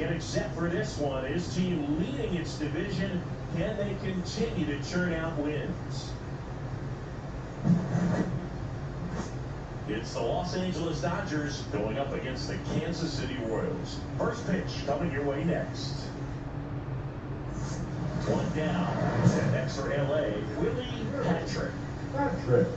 Getting set for this one. His team leading its division. Can they continue to churn out wins? It's the Los Angeles Dodgers going up against the Kansas City Royals. First pitch coming your way next. One down. And next for LA, Willie Patrick. Patrick.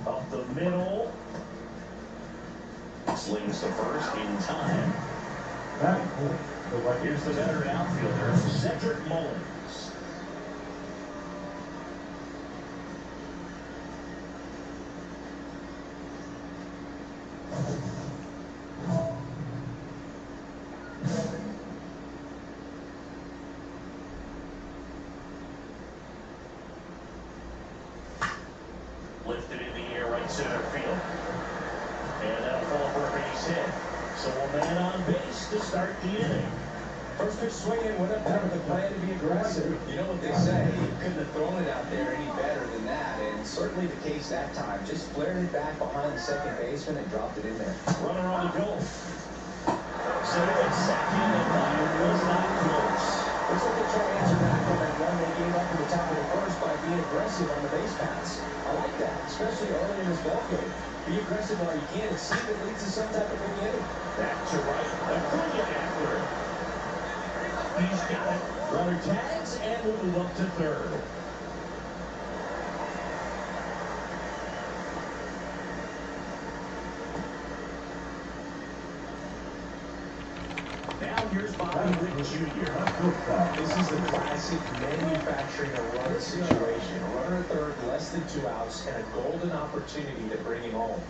Up the middle. Slings to first in time. Here's the veteran outfielder, Cedric Mullins. Lifted in the air, right center field. And that'll fall for a base hit. So a man on base to start the inning. First pitch swinging with the plan to be aggressive. You know what they say, he couldn't have thrown it out there any better than that, and certainly the case that time. Just flared it back behind the second baseman and dropped it in there. Runner on the go. So it's second, and it was not close. Looks like they try to answer back on that run they gave up in the top of the first by being aggressive on the base pass. I like that, especially early in this ballgame. Be aggressive while you can and see if it leads to some type of big inning. Back to right, Acuna after it. He's got it. Runner tags and will move up to third. Now here's Bobby Witt Jr. This is the classic manufacturing a run situation. A runner at third, less than 2 outs, and a golden opportunity to bring him home.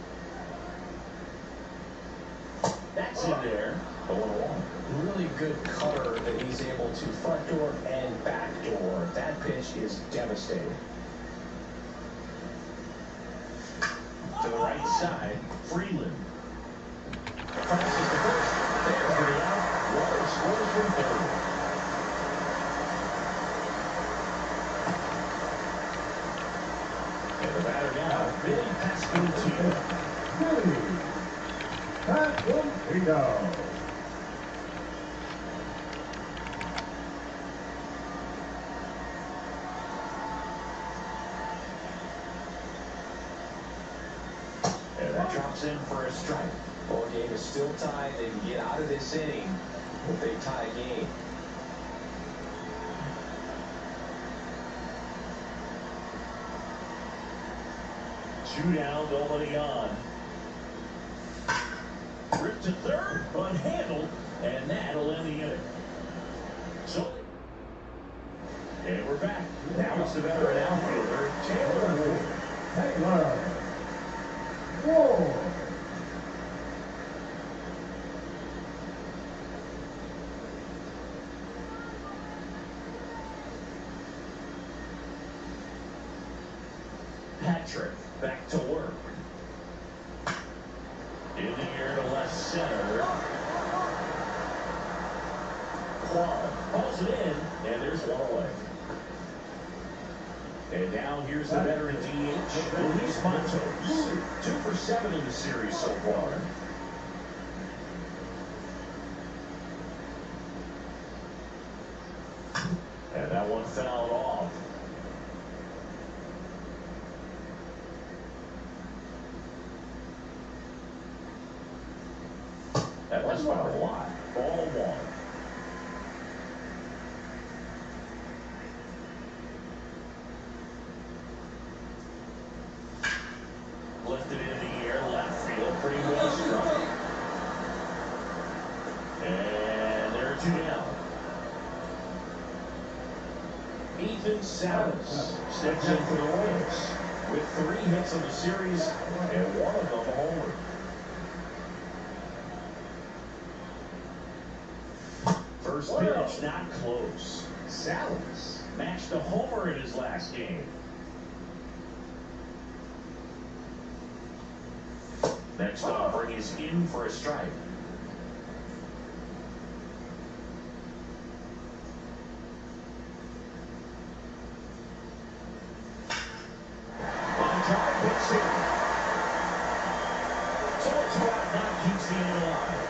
That's in there. 0-1. Really good cutter that he's able to front door and back door. That pitch is devastating. To the right side, Freeland. Crosses the first. There's the out. Water scores from third. And the batter now, Billy Pasquantino. Pasquantino. And that drops in for a strike. Ball game is still tied. They can get out of this inning if they tie a game. Two down, nobody on. Ripped to third, unhandled, and that'll end the inning. So, and we're back. Now it's the veteran outfielder, Taylor. Whoa. Patrick back to work. In the air to left center. Quad calls it in, and there's one away. And now here's the veteran DH, Luis Matos. 2 for 7 in the series so far. And that one fouled off. That was fouled a lot. Ball 1. Lifted into the air, left field, pretty well struck. And there are 2 down. Ethan Salas steps in for the Royals with 3 hits in the series and 1 of them a homer. First pitch, not close. Salas matched a homer in his last game. Next offering is in for a strike. On top, pitch hit. So it's out, now keeps the inning alive.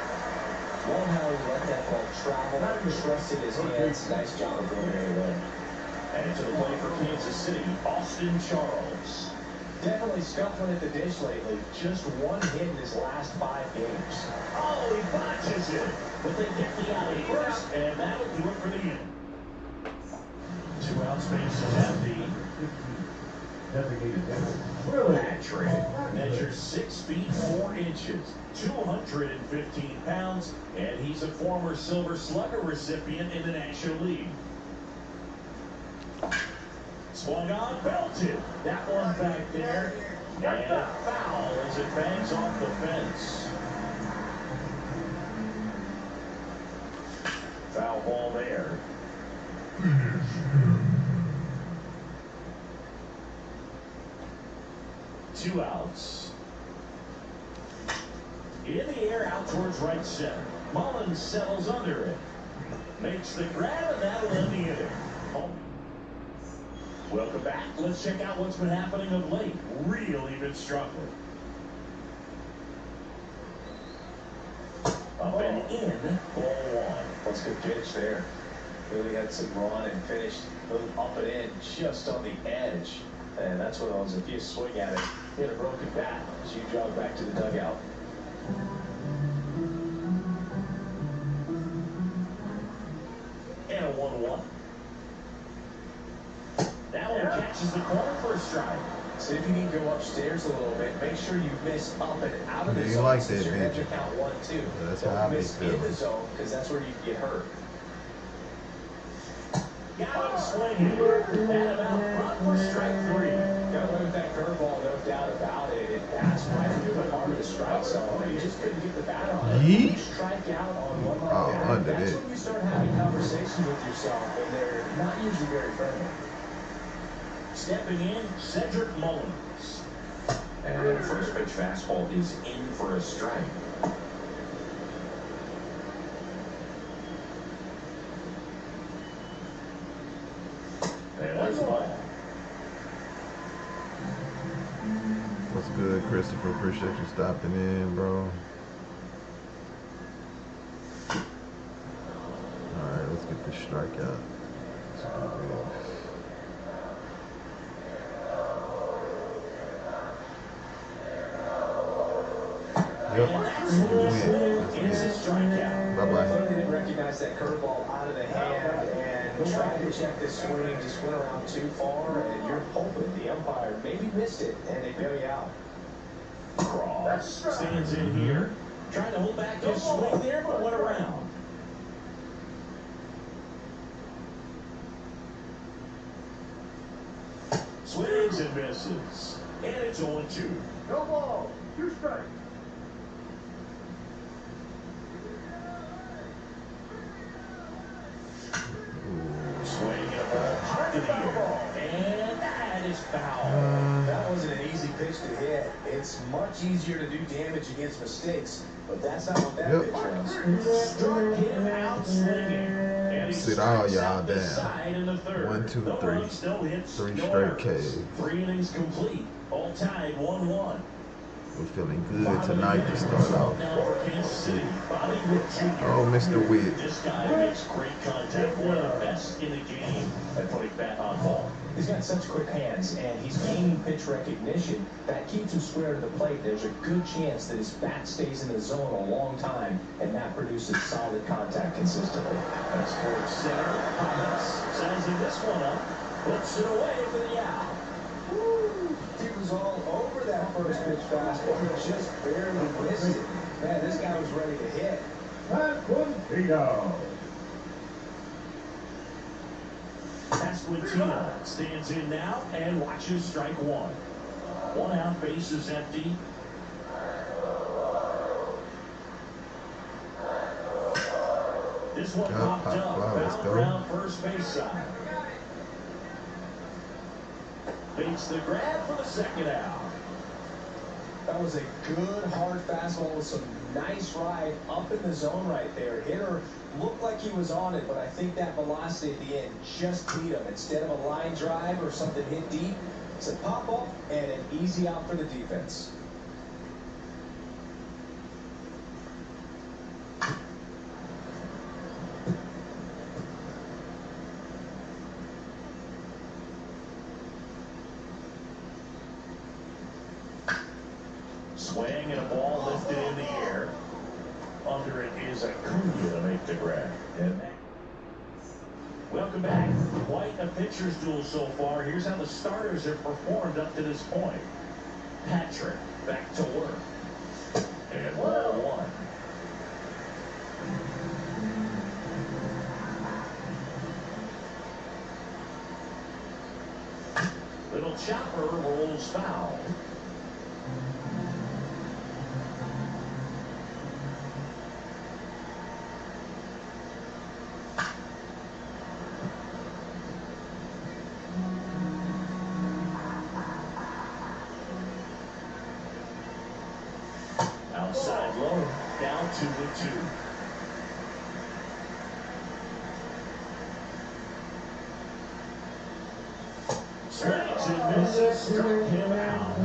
Love how he let that ball travel, trusted his hands. Nice job of going away. And to the plate for Kansas City, Austin Charles. Definitely scuffling at the dish lately. Just 1 hit in his last 5 games. Oh, he botches it. But they get the out first, and that'll do it for the inning. 2 outs, bases empty. Designated hitter. Patrick measures 6 feet 4 inches, 215 pounds, and he's a former Silver Slugger recipient in the National League. Swung on, belted. That one back there. And a foul as it bangs off the fence. Foul ball there. 2 outs. In the air, out towards right center. Mullins settles under it. Makes the grab, and that'll end the inning. Welcome back. Let's check out what's been happening of late. Really been struggling. Up and in, ball 1. That's a good pitch there. Really had some run and finished a little up and in, just on the edge. And that's what I was. If you swing at it, hit a broken bat as you jog back to the dugout. And a 1-1. That one catches the corner for a strike. So if you need to go upstairs a little bit, make sure you miss up and out of the You zone. like that, You're going to bitch. count 1, 2. That's Don't how I miss feel. in the zone, because that's where you can get hurt. Got him swinging. That about front for strike 3. Got away with that curveball, no doubt about it. It passed right through the heart of the strike zone. You just couldn't get the bat on it. Yeet. You strike out on one like Oh, that. under That's it. when you start having conversations with yourself, and they're not usually very friendly. Stepping in, Cedric Mullins. And first pitch fastball is in for a strike. And there's the ball. What's good, Christopher? Appreciate you stopping in, bro. Alright, let's get this strikeout. Let's do this. Yep. Bye-bye. Clearly didn't recognize that curveball out of the hand and tried to check the swing, just went around too far, and you're hoping the umpire maybe missed it, and they bail you out. Cross stands in here, trying to hold back his swing there, but went around. Swings and misses, and it's 0-2. No ball. 2 strikes. Swing and a ball hard to the air, and that is foul. That wasn't an easy pitch to hit. It It's much easier to do damage against mistakes, but that's not what that pitch was. Struck him out swinging. And he Sit all strikes y'all out the down. side in the third. 1, 2, No 3. runs, no hits, 3 no straight errors. Ks. 3 innings complete. All tied 1-1. We're feeling good tonight to start off. Oh, Mr. Witt. This guy makes great contact. One of the best in the game at putting bat on ball. He's got such quick hands, and he's gaining pitch recognition. That keeps him square to the plate. There's a good chance that his bat stays in the zone a long time, and that produces solid contact consistently. That's towards center. Thomas sizing this one up. Puts it away for the out. Woo! He was all over that first pitch fastball. He just barely missed it. Man, this guy was ready to hit. Pasquantino. Pasquantino stands in now and watches strike one. 1 out, base is empty. This one popped up, fouled around first base side. Makes the grab for the second out. That was a good hard fastball with some nice ride up in the zone right there. Hitter looked like he was on it, but I think that velocity at the end just beat him. Instead of a line drive or something hit deep, it's a pop up and an easy out for the defense. Swing and a ball lifted in the air. Under it is Acuna to make the grab. And welcome back. Quite a pitcher's duel so far. Here's how the starters have performed up to this point. Patrick back to work. And ball one. Little chopper rolls foul. Outside low, down 2-2. Swings and misses, struck him out.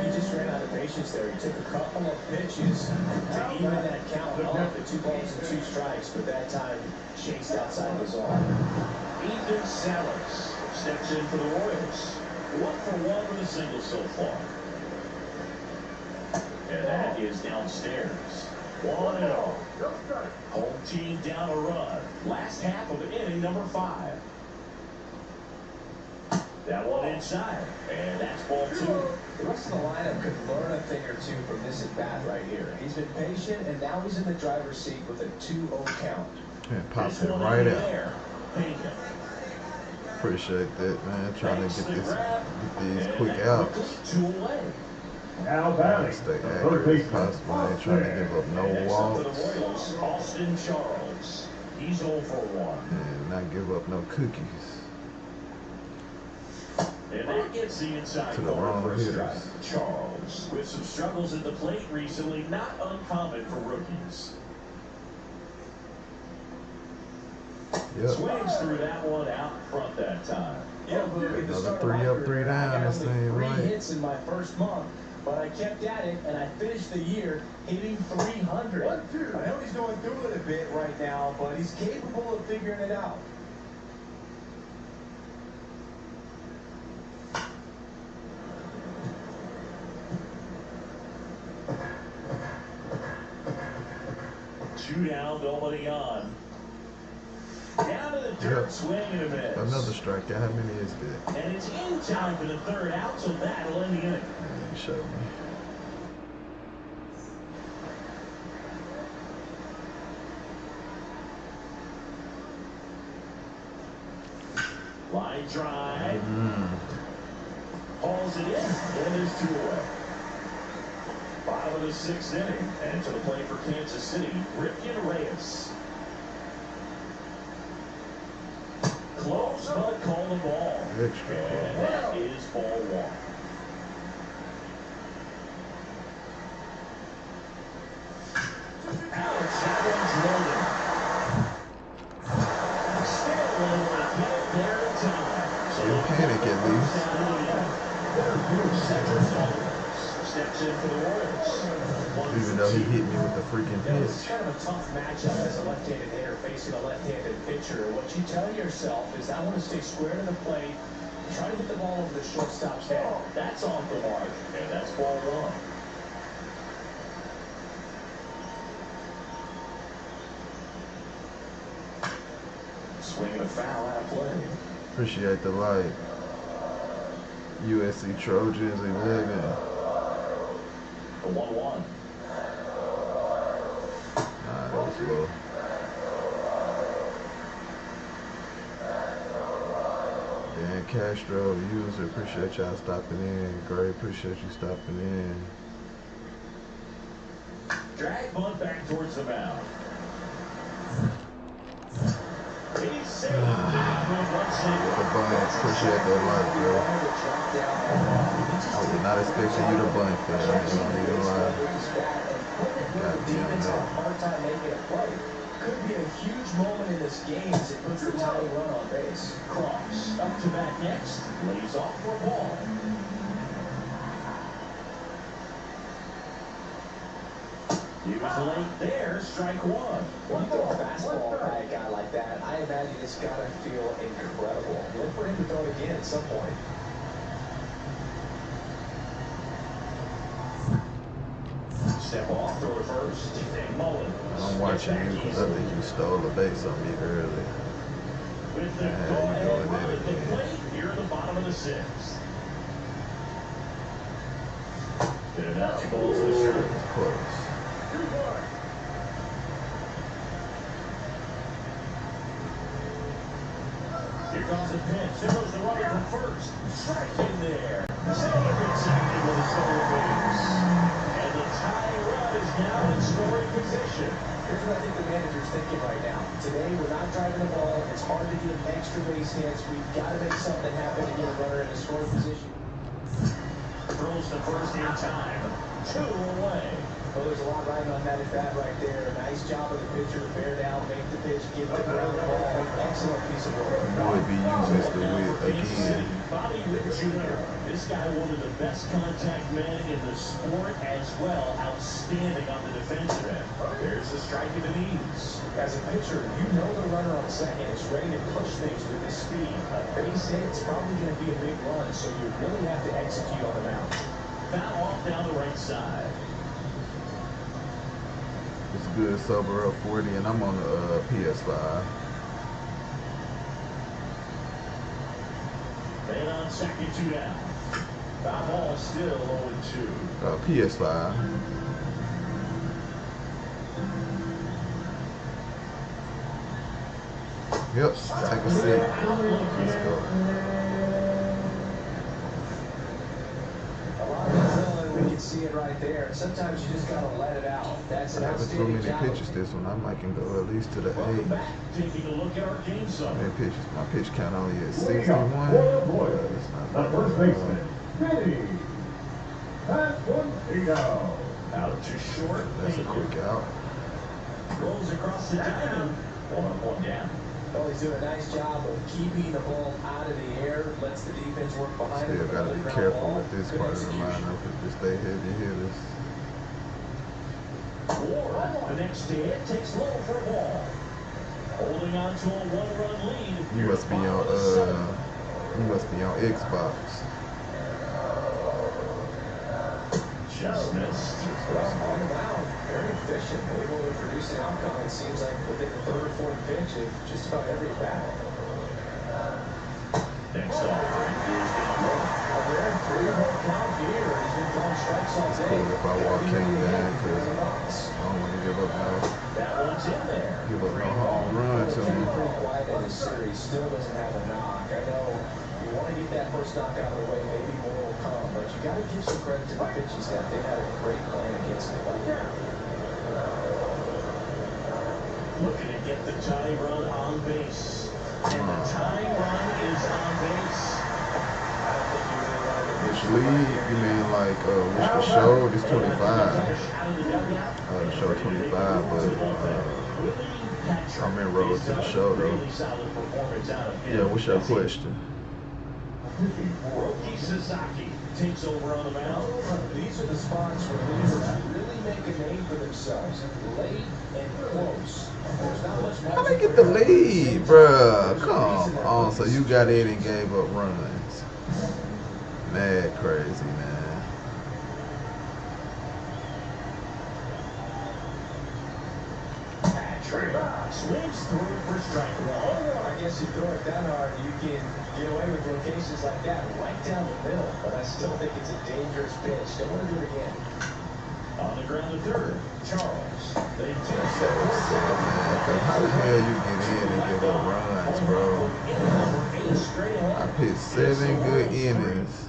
He just ran out of patience there. He took a couple of pitches to even that count off at 2 balls and 2 strikes, but that time chased outside the zone. Ethan Salas steps in for the Royals. 1 for 1 with a single so far. And that is downstairs. 1-0. Home team down a run. Last half of inning number 5. That one inside. And that's ball 2. The rest of the lineup could learn a thing or two from this at bat right here. He's been patient, and now he's in the driver's seat with a 2-0 count. And pops it right out. Appreciate that, man. Trying to get these quick outs. 2 away. Now batting. Stay accurate as possible. I ain't trying to give up no walks. Austin Charles. He's 0 for 1. And not give up no cookies And that gets the inside to the wrong hitters. Charles, with some struggles at the plate recently, not uncommon for rookies. Yep. Swings through that one out front that time. Yeah, Another 3 up, 3 down. This thing, right? 3 hits in my first month, but I kept at it, and I finished the year hitting 300. I know he's going through it a bit right now, but he's capable of figuring it out. Two down, nobody on. Down to the dirt, swing and a miss. Another strikeout. How many is that? And it's in time for the 3rd out, so that'll end the inning. Man, show me. Line drive. Hauls it in, and there's 2 away. Bottom of the 6th inning, and to the plate for Kansas City, Ripken Reyes. Close, but call the ball. Extra. And that is ball 1. Steps in for the Royals. Even though he hit me with the freaking You know, pitch. it's kind of a tough matchup as a left-handed hitter facing a left-handed pitcher. What you tell yourself is, I want to stay square to the plate, try to get the ball over the shortstop's head. That's off the mark, and that's ball one. Swinging a foul out of play. Appreciate the light. USC Trojans 11. The 1-1. Nah, that was low. Dan Castro, user, appreciate y'all stopping in. Gray, appreciate you stopping in. Drag bunt back towards the mound. He's safe. The bunt, appreciate that light, bro. I was not expecting you to bunt there. I ain't gonna even lie. God damn that. Hard time making a play. Could be a huge moment in this game as it puts the tying run on base. Cross up to bat next. Lays off for a ball. He was late there. Strike one. When you throw a fastball by a guy like that, I imagine it's got to feel incredible. Look for him to throw it again at some point. Step off, throw it first. Mullen. I'm watching you because I think you stole a base on me early. With the go-ahead run at the plate here at the bottom of the sixth. And that's balls to the shirt. Close. Here comes the pitch. There goes the runner from first. Strike in there. Save exactly with a stolen base. And the tying run is now in scoring position. Here's what I think the manager's thinking right now. Today, we're not driving the ball. It's hard to get extra base hits. We've got to make something happen to get a runner in a scoring position. Throws the first in time. 2 away. Well, there's a lot riding on that at bat right there. Nice job of the pitcher to bear down, make the pitch, give the ground ball. Excellent piece of work. Would be using Mr. Witt again. Bobby Witt Jr. This guy, one of the best contact men in the sport as well. Outstanding on the defensive end. There's the strike in the knees. As a pitcher, you know the runner on second is ready to push things with his speed. A base hit, it's probably going to be a big run, so you really have to execute on the mound. Foul off down the right side. It's good, sober up 40, and I'm on the PS5. Man on second, 2 down. Foul ball still 0-2. PS5. Yep, take a seat. Let's go. We can see it right there. Sometimes you just got to let it out. That's an Having too outstanding many job. pitches this one, I might can go at least to the 8. Welcome back. Taking a look at our game summary. My pitch count only at Leading 61. off for the Royals, It's not the bad. first baseman, Vinny Pasquantino. Out to short. That's a quick out. Rolls across the diamond. 1 down. Oh, he's doing a nice job of keeping the ball out of the air. Lets the defense work behind Still it. gotta be careful with this part of the lineup if they stay heavy hitters. Ward, the next hit, takes low for a ball. Holding on to a 1-run lead. You must be on Xbox. Just missed. Well, on the mound, very efficient, able to produce an outcome. It seems like within the third or fourth pitch of just about every bat. Next offering is down low. A rare 3-1 count here. He's been throwing strikes all day. Cool if I walk him down because I don't want to give up That one's in there. no home run to Pretty him. quiet in the series. Still doesn't have a knock. I know you want to get that first knock out of the way. Maybe more will come, but you got to give some credit to the pitching staff. They had a great plan against the ball. Looking to get the tying run on base. And the tying run is on base. I don't think you really want to Which league? You mean like which the show? This 25. The show 25, but I'm in road to the show though. Yeah, what's your question? Roki Sasaki. takes over on the mound. These are the spots where hitters really make a name for themselves. Late and close. There's not much. How they get the lead, bruh? Come on. So you got in and gave up runs. Mad crazy, man. Swings through for strike one. I guess you throw it that hard, you can get away with locations like that right down the middle. But I still think it's a dangerous pitch. Don't want to do it again. On the ground to third, Charles. They How the hell you get in and give up runs, bro? I pitched 7 good innings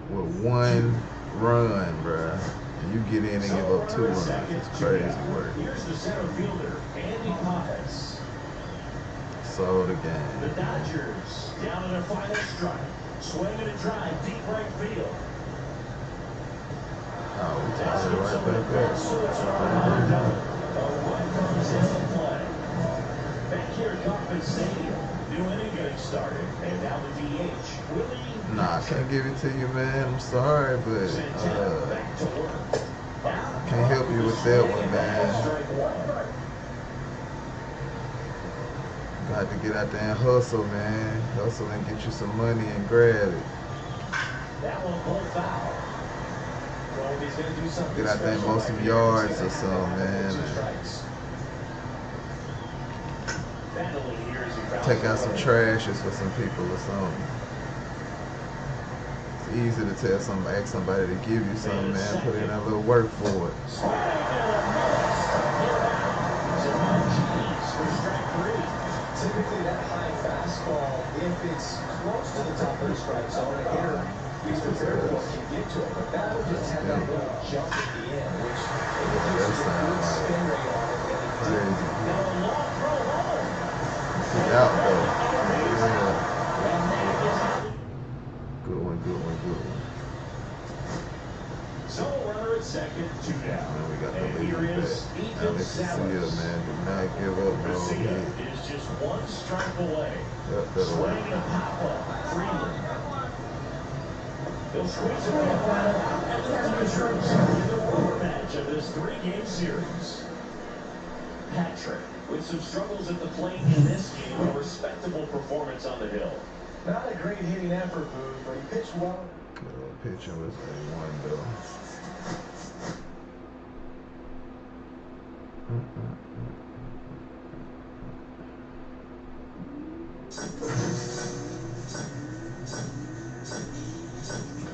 with 1 run, bro. And you get in and give up 2 runs. It's crazy work. Here's the center fielder, Andy Papas. So the game. The Dodgers down to their final strike. Swinging a drive deep right field. Oh, we tossed it right back there. Back here at Kauffman Stadium, new inning getting started, and now the DH, Willie. Nah, I can't give it to you, man. I'm sorry, but can't help you with that one, man. Got to get out there and hustle, man. Hustle and get you some money and grab it. That one pulled foul. Get out there and mow some yards or something, man. Take out some trashes for some people or something. It's easy to tell somebody, ask somebody to give you something, man. Put in a little work for it. Typically that high fastball, if it's close to the top of the strike zone, a hitter is prepared to can get to it. But that would just have that little jump at the end, which indicates a good spin rate on it. Crazy. Out though. Yeah. Good one, good one, good one. So runner at second, 2 down. Man, we got the And lead here back. is Now let's see it, man. Do not give up, bro. Garcia is just 1 strike away. Yep, that'll work. Swinging a pop-up, Freeland. They'll squeeze it in and the Dodgers in the rubber match of this 3-game series. Patrick, with some struggles at the plate in this game, a respectable performance on the hill. Not a great hitting effort, Booth, but he pitched well. Good old pitching was A1 though.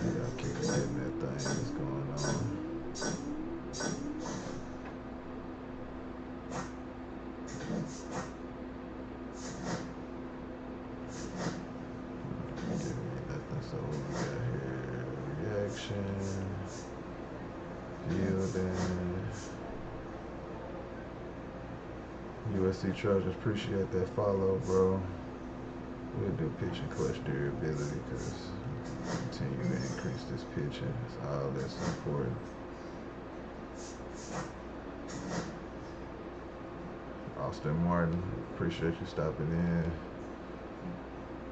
Yeah, keep hitting that thing that's going on. So what we got here? Reaction, fielding. USC Trojans, appreciate that follow, bro. We'll do pitch and clutch durability because continue to increase this pitching. It's all that's important. Austin Martin, appreciate you stopping in.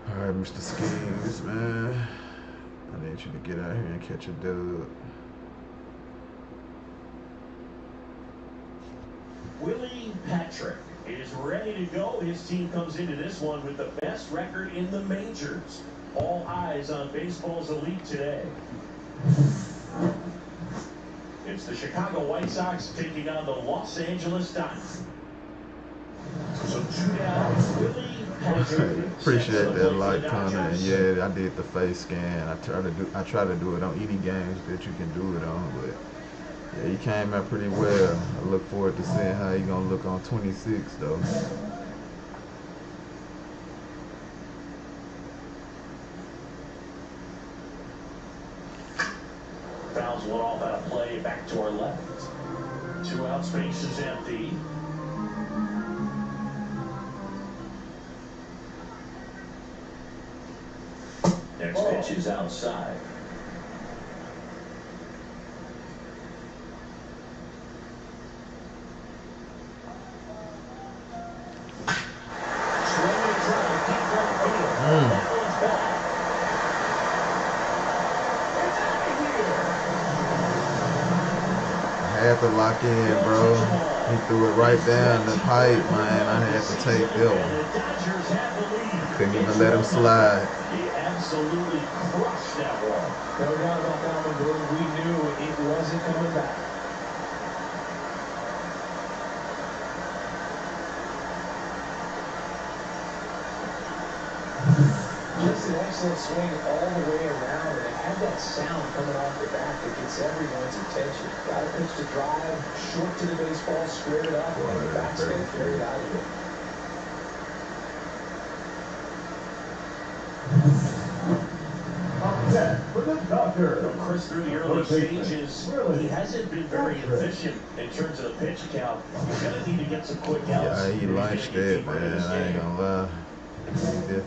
All right, Mr. Schemes, man. I need you to get out here and catch a dub. Willie Patrick is ready to go. His team comes into this one with the best record in the majors. All eyes on baseball's elite today. It's the Chicago White Sox taking on the Los Angeles Dodgers. So 2 down, Willie Patrick. Appreciate that like, comment, and yeah, I did the face scan. I try to do it on any games that you can do it on, but yeah, he came out pretty well. I look forward to seeing how he's gonna look on 26 though. Fouls one off out of play, back to our left. 2 out, space is empty. Next pitch is outside. lock in, bro. He threw it right down the pipe, man. I had to take that one. Couldn't even let him slide. He absolutely crushed that one. No doubt about that one, Billy. We knew it wasn't coming back. Just an excellent swing all the way around, and it had that sound coming off the bat that gets everyone's attention. Got a pitch to drive, short to the baseball, squared it up, and the backspin carried out of it. Upset for the Dodgers. Chris, through the early stages, he hasn't been very efficient in terms of the pitch count. He's going to need to get some quick outs. Yeah, he lunched it, man. I ain't gonna lie.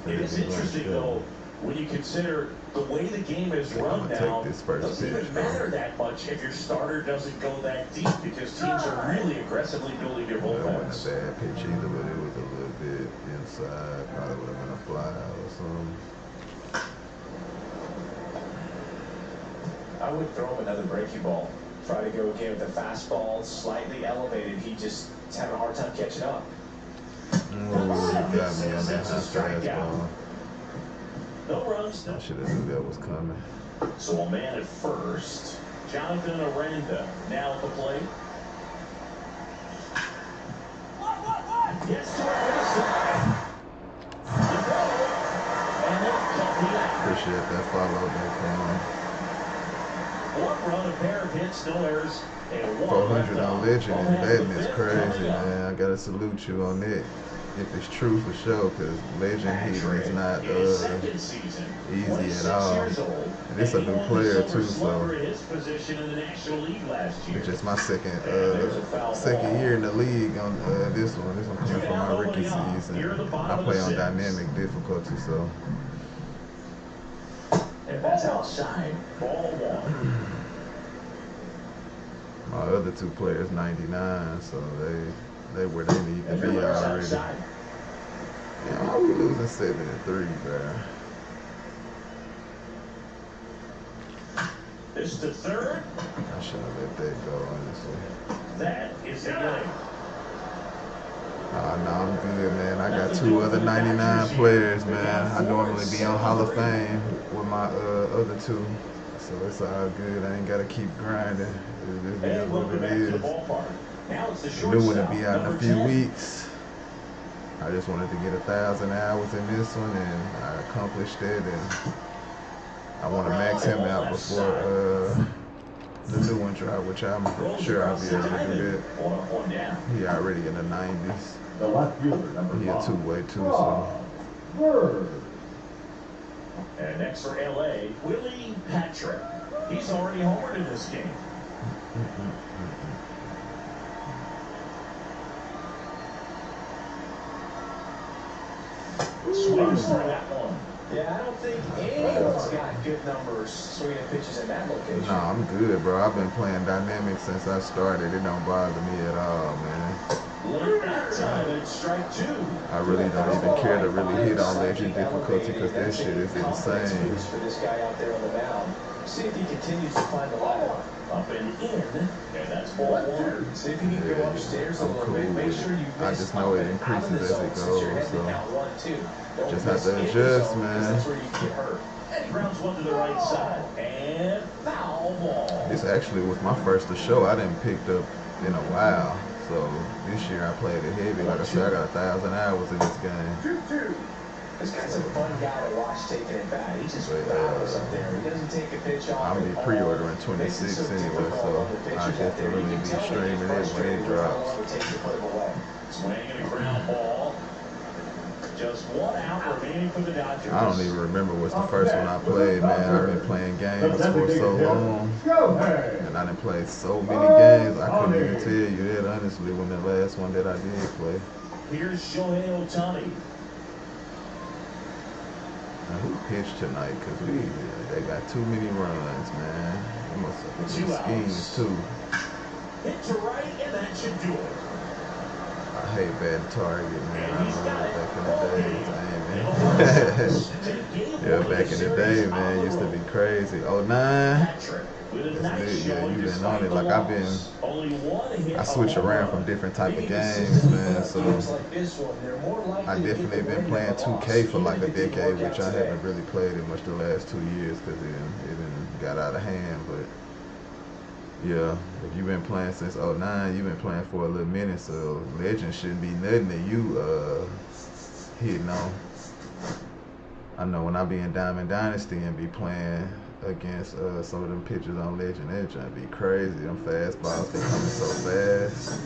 It is interesting, though, when you consider the way the game is run now, it doesn't even matter that much if your starter doesn't go that deep, because teams are really aggressively building their bullpens. That wasn't a bad pitch either, but it was a little bit inside. Probably would have been a fly or something. I would throw him another breaking ball. Try to go again with the fastball, slightly elevated. He just is having a hard time catching up. Oh, he got me on that high fastball. No runs. I should have knew that was coming. So a man at first. Jonathan Aranda now at the plate. Gets to it with a slide. Appreciate that follow back from 1 run, a pair of hits, no errors, and 400 on Legend and betting is crazy, man. I gotta salute you on that. If it's true for sure, because Legend hitting is not easy at all. And it's a new player too, so it's just my second year in the league on this one. This one came from my rookie season. I play on dynamic difficulty, so. And that's outside. Ball 1. My other two players 99, so they where they need to be already. Yeah, why are we losing 7-3, bro? This to third. I should have let that go, honestly. That is the inning. No, I'm good, man. I got 2 other 99 players, man. I normally be on Hall of Fame with my other 2. So it's all good. I ain't got to keep grinding. It is what it is. The new one will be out in a few weeks. I just wanted to get 1,000 hours in this one, and I accomplished it. And I want to max him out before the new one drop, which I'm sure I'll be able to do that. He already in the 90s. The left fielder, number He a 5. two-way too, so. And next for LA, Willie Patrick. He's already homered in this game. Swings through that one. Yeah, I don't think anyone's got good numbers swinging pitches in that location. No, I'm good, bro. I've been playing dynamic since I started. It don't bother me at all, man. Late that time, it's strike 2. I really don't even care to really hit on Legend difficulty because that shit is insane. For this guy out there on the mound. See if he continues to climb the ladder. Up and in, and that's ball 1. See if you can go upstairs a little bit. Make sure you I just know it increases as it goes, so just have to adjust, man. That's where you get hurt. And he grounds one to the right side, and foul ball. This actually was my first to show. I didn't picked up in a while, so this year I played it heavy. Like I said, I got 1,000 hours in this game. This guy's a fun guy to watch taking it back. He just rattles up there. He doesn't take a pitch off. I'll be pre-ordering 26 anyway, so I'll definitely be streaming it when it drops. Swing and a ground ball. Just 1 out remaining for the Dodgers. I don't even remember what's the first one I played, man. I've been playing games for so long, and I done played so many games, I couldn't even tell you that, honestly, when the last one that I did play. Here's Shohei Ohtani. Now, who pitched tonight? Because they got too many runs, man. They must have been schemes, too. Hit to right, and that should do it. I hate bad target, man. I remember back in the day, man. Yeah, back in the day, man, used to be crazy. 09. With a That's nice lit. Yeah, showing you been despite on it. the Like I've been, loss. Only one hit, I switch a home around run. from different type of Being games, consistent man. with So games like this one, they're more likely I to get definitely the been win playing than the loss, 2K for even like if a it didn't decade, work out which I today. haven't really played it much the last 2 years because it got out of hand. But yeah, if you've been playing since '09, you've been playing for a little minute, so Legend shouldn't be nothing that you hitting on. I know when I be in Diamond Dynasty and be playing against some of them pitchers on Legend, that just be crazy. Them fastballs be coming so fast.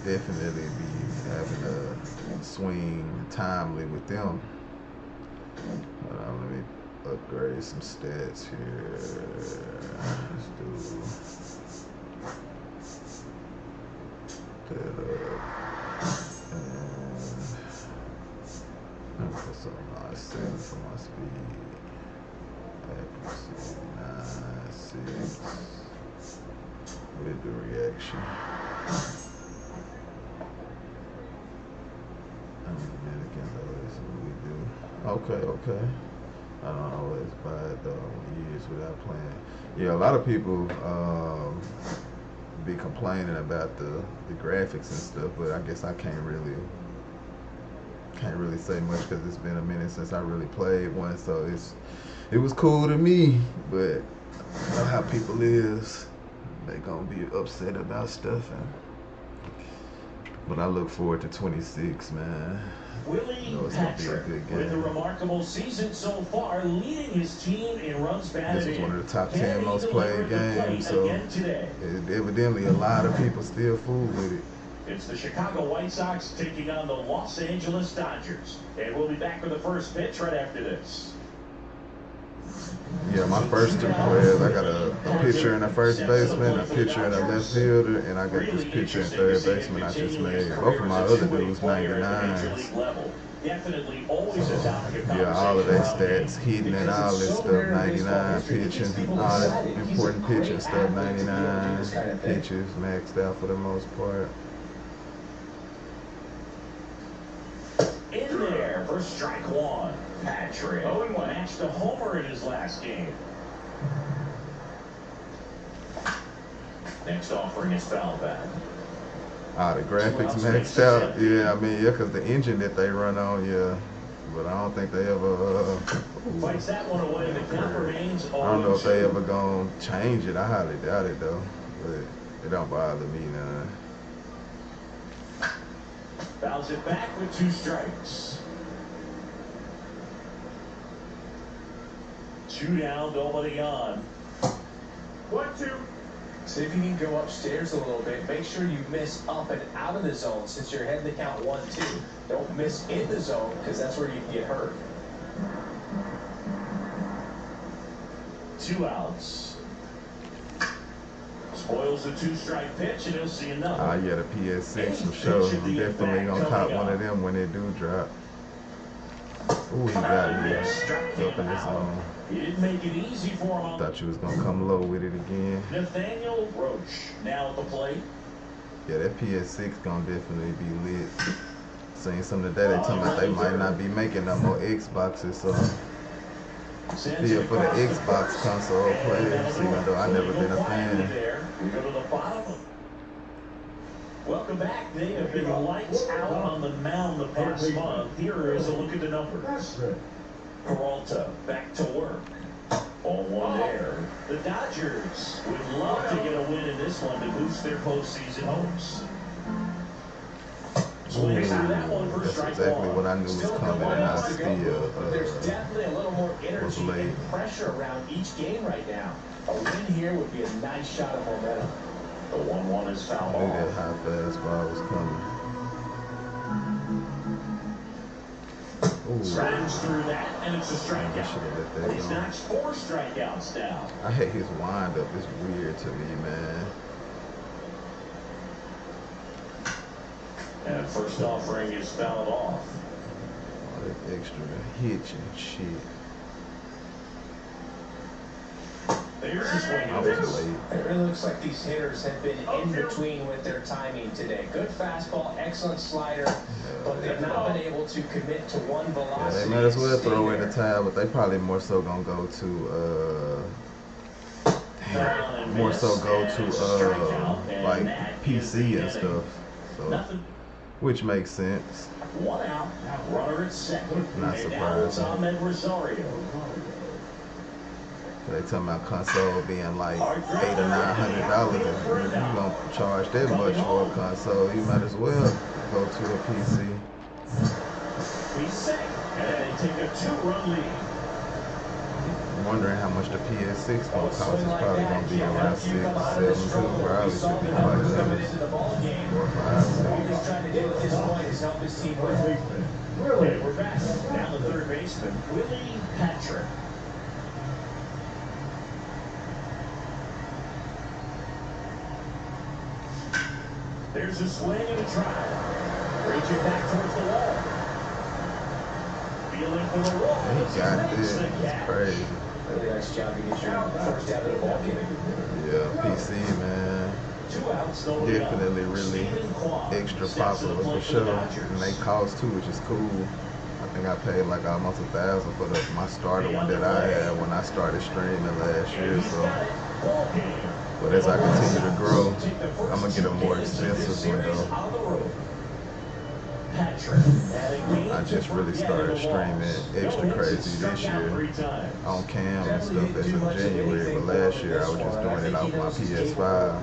Definitely be having to swing timely with them. Hold on, let me upgrade some stats here. Let's do that up. And put some nice settings for my speed. Accuracy 9.6 with the reaction. Dominican, that's what we do. Okay. I don't always buy it though. Years without playing. Yeah, a lot of people be complaining about the graphics and stuff, but I guess I can't really say much because it's been a minute since I really played one. So it was cool to me, but I know how people is. They gonna be upset about stuff, but I look forward to 26, man. Willie It's gonna be a Patrick, good with a game. remarkable season so far, leading his team in runs batted This was in. one of the top 10 Can he most deliver played at the plate games, so again today? evidently a lot of people still fool with it. It's the Chicago White Sox taking on the Los Angeles Dodgers. And we'll be back with the first pitch right after this. Yeah, my first two players, I got a pitcher and a first baseman, a pitcher and a left fielder, and I got this pitcher and third baseman I just made. Both of my other dudes 99s. Definitely always a topic of Yeah, all of their conversation stats, hitting and all this stuff, 99, pitching, all that important pitching stuff, 99, pitches maxed out for the most part. in there for strike one. Patrick matched a homer in his last game. Next offering is foul back. The graphics maxed out. Yeah, I mean, yeah, because the engine that they run on, yeah. But I don't think they ever. Fights that one away. The count remains. I don't know if they ever gonna change it. I highly doubt it though. But it don't bother me none. Fouls it back with 2 strikes. 2 down, nobody on. 1-2. See if you can go upstairs a little bit. Make sure you miss up and out of the zone since you're heading to count 1-2. Don't miss in the zone because that's where you can get hurt. 2 outs. Spoils the 2-strike pitch, and he'll see another. Yeah, the PS6 for sure. I'm definitely gonna cop one of them when they do drop. Ooh, he got me up in the zone. He didn't make it easy for him. Thought you was gonna come low with it again. Nathaniel Roach now at the plate. Yeah, that PS6 gonna definitely be lit. Seen some today. They talking about they might not be making no more Xboxes, so feel for the Xbox console players, even though I never been a fan. We go to the bottom. Welcome back. They have been lights out on the mound the past month. Here is a look at the numbers. Peralta back to work. On one there. The Dodgers would love to get a win in this one to boost their postseason hopes. Swings through that one for That's strike exactly one. what I knew was coming, and I still There's definitely a little more was energy late. and pressure around each game right now. A win here would be a nice shot of momentum. The 1-1 is foul I knew ball. that high fastball was coming. Ooh, Slides through that, and it's a I strikeout. should have let that He's go. notched 4 strikeouts now. I hate his windup. It's weird to me, man. And first offering is fouled off. All that extra hitch and shit. There's a swing I and a was miss. late. It really looks like these hitters have been in between with their timing today. Good fastball, excellent slider, but they've not been able to commit to one Yeah, velocity. they might as well throw in there. the towel, but they probably more so gonna go to more so go to like PC and stuff. So which makes sense. 1 out, runner at second. Not And now it's surprising. Ahmed Rosario. They talking about console being like $800 or $900. If you gonna charge that much for a console, you might as well go to a PC. He's set, and they take a 2-run lead. I'm wondering how much the PS6 gonna cost. It's probably gonna be around 6, 7, 2. Probably should be like Coming that. into the ball game. 4 or 5, All 6. he's trying to do at this point is help his team win. Okay, we're back. Now the third baseman, Willie Patrick. There's a swing and a drive. Reaching back towards the wall. Feeling for the wall. He got this. It's crazy. Really nice job to get your first out of the ball game. Yeah, PC, man. 2 outs, no Definitely really extra popular for sure. And they cost too, which is cool. I think I paid like almost $1,000 for my starter one that I had when I started streaming last year. So, but as I continue to grow, I'm gonna get a more expensive one though. I just really started streaming extra crazy this year on cam and stuff as of January, but last year I was just doing it off my PS5.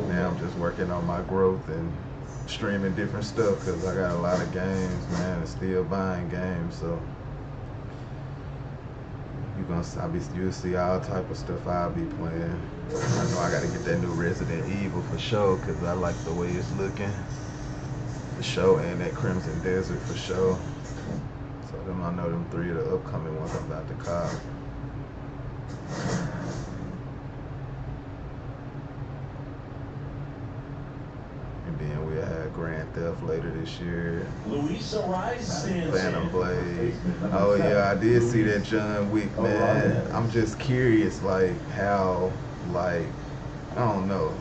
Now I'm just working on my growth and streaming different stuff because I got a lot of games, man, and still buying games. So you'll see all type of stuff I'll be playing. I know I gotta get that new Resident Evil for sure because I like the way it's looking. The show and that Crimson Desert for sure. So I know them 3 of the upcoming ones I'm about to cop. And then we'll have Grand Theft later this year. Phantom Blade. Oh yeah, I did see that John Wick, man. I'm just curious, like how, like, I don't know,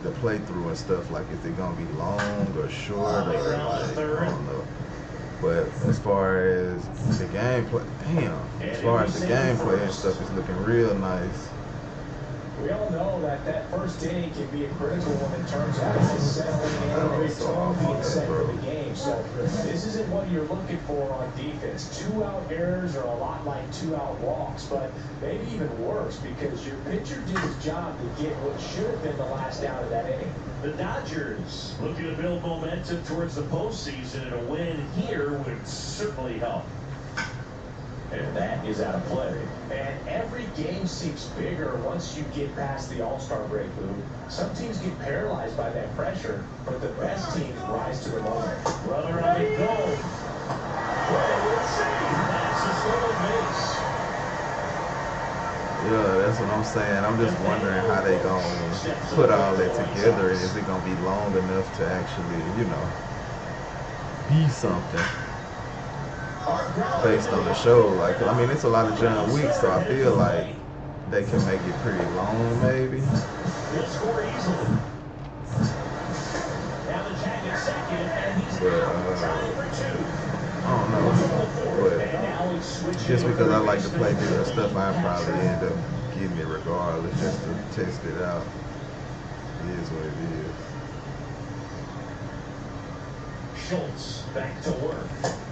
the playthrough and stuff. Like, is it gonna be long or short or like, I don't know. But as far as the gameplay, as far as the gameplay and stuff is looking real nice. We all know that first inning can be a critical one in terms of settling in and being set for the game. So this isn't what you're looking for on defense. 2-out errors are a lot like 2-out walks, but maybe even worse because your pitcher did his job to get what should have been the last out of that inning. The Dodgers looking to build momentum towards the postseason, and a win here would certainly help. And that is out of play. And every game seems bigger once you get past the All-Star break, Lou. Some teams get paralyzed by that pressure, but the best teams rise to the moment. Runner on the goal. That's a stolen base. Yeah, that's what I'm saying. I'm just wondering how they gonna put all that together, and is it gonna be long enough to actually, be something based on the show? Like, I mean, it's a lot of John Wick, so I feel like they can make it pretty long, maybe. He'll score easily. Now the Jack at second, and he's trying for 2. I don't know, but just because I like to play different stuff, I probably end up getting it regardless, just to test it out. It is what it is. Schultz back to work.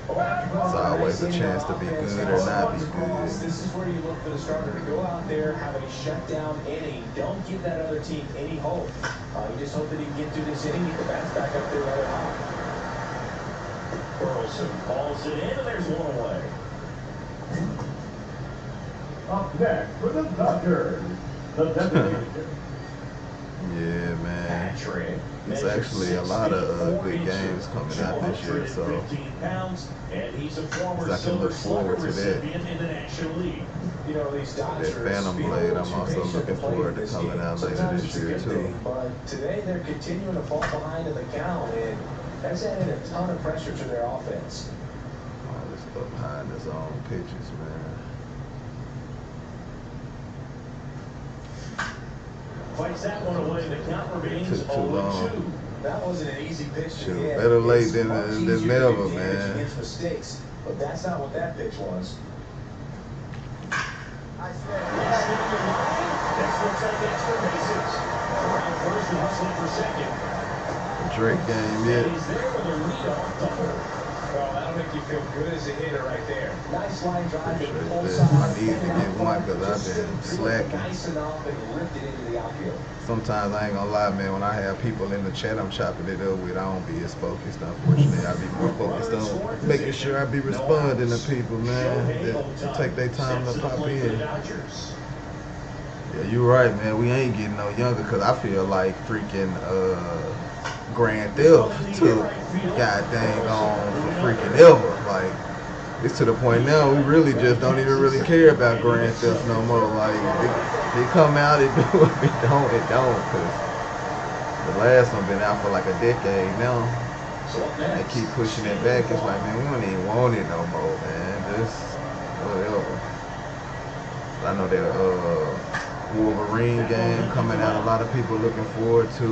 It's always a chance to be good or not be good. This is where you look for the starter to go out there, have a shutdown inning. Don't give that other team any hope. You just hope that he can get through this inning, get the bats back up there right high. Burleson calls it in, and there's 1 away. Up next for the Dodgers, the designated. Yeah, man. Patrick. There's actually a lot of good games coming out this year, so and he's a former I can look forward to that. recipient in the National League. You know, these Dodgers, That Phantom Blade, I'm also looking forward to coming out later this year too. But today they're continuing to fall behind in the count, and that's added a ton of pressure to their offense. All this stuff behind his own pitches, man. Fights that one away. The count remains Took too long. 0-2. That wasn't an easy pitch to Shoot, get. better late It's than much easier to never, do damage man. against mistakes, but that's not what that pitch was. Next looks like extra bases. Around first and hustling for second. Drake game And yet. he's there with a leadoff double. Well, that'll make you feel good as a hitter right there. Nice line drive to the full Appreciate side. that. I need to get one because I've been slacking. Nice enough and ripped it into the outfield. Sometimes I ain't gonna lie, man. When I have people in the chat I'm chopping it up with, I don't be as focused. Unfortunately, I be more focused on making sure I be responding to people, man. That take their time to pop in. Yeah, you're right, man. We ain't getting no younger because I feel like freaking Grand Theft took god dang on for freaking ever. Like, it's to the point now we really just don't even really care about Grand Theft no more. Like, they come out, it do, if it don't, it don't. Cause the last one been out for like a decade now. They keep pushing it back. It's like, man, we don't even want it no more, man. Just whatever. I know that Wolverine game coming out. A lot of people looking forward to. The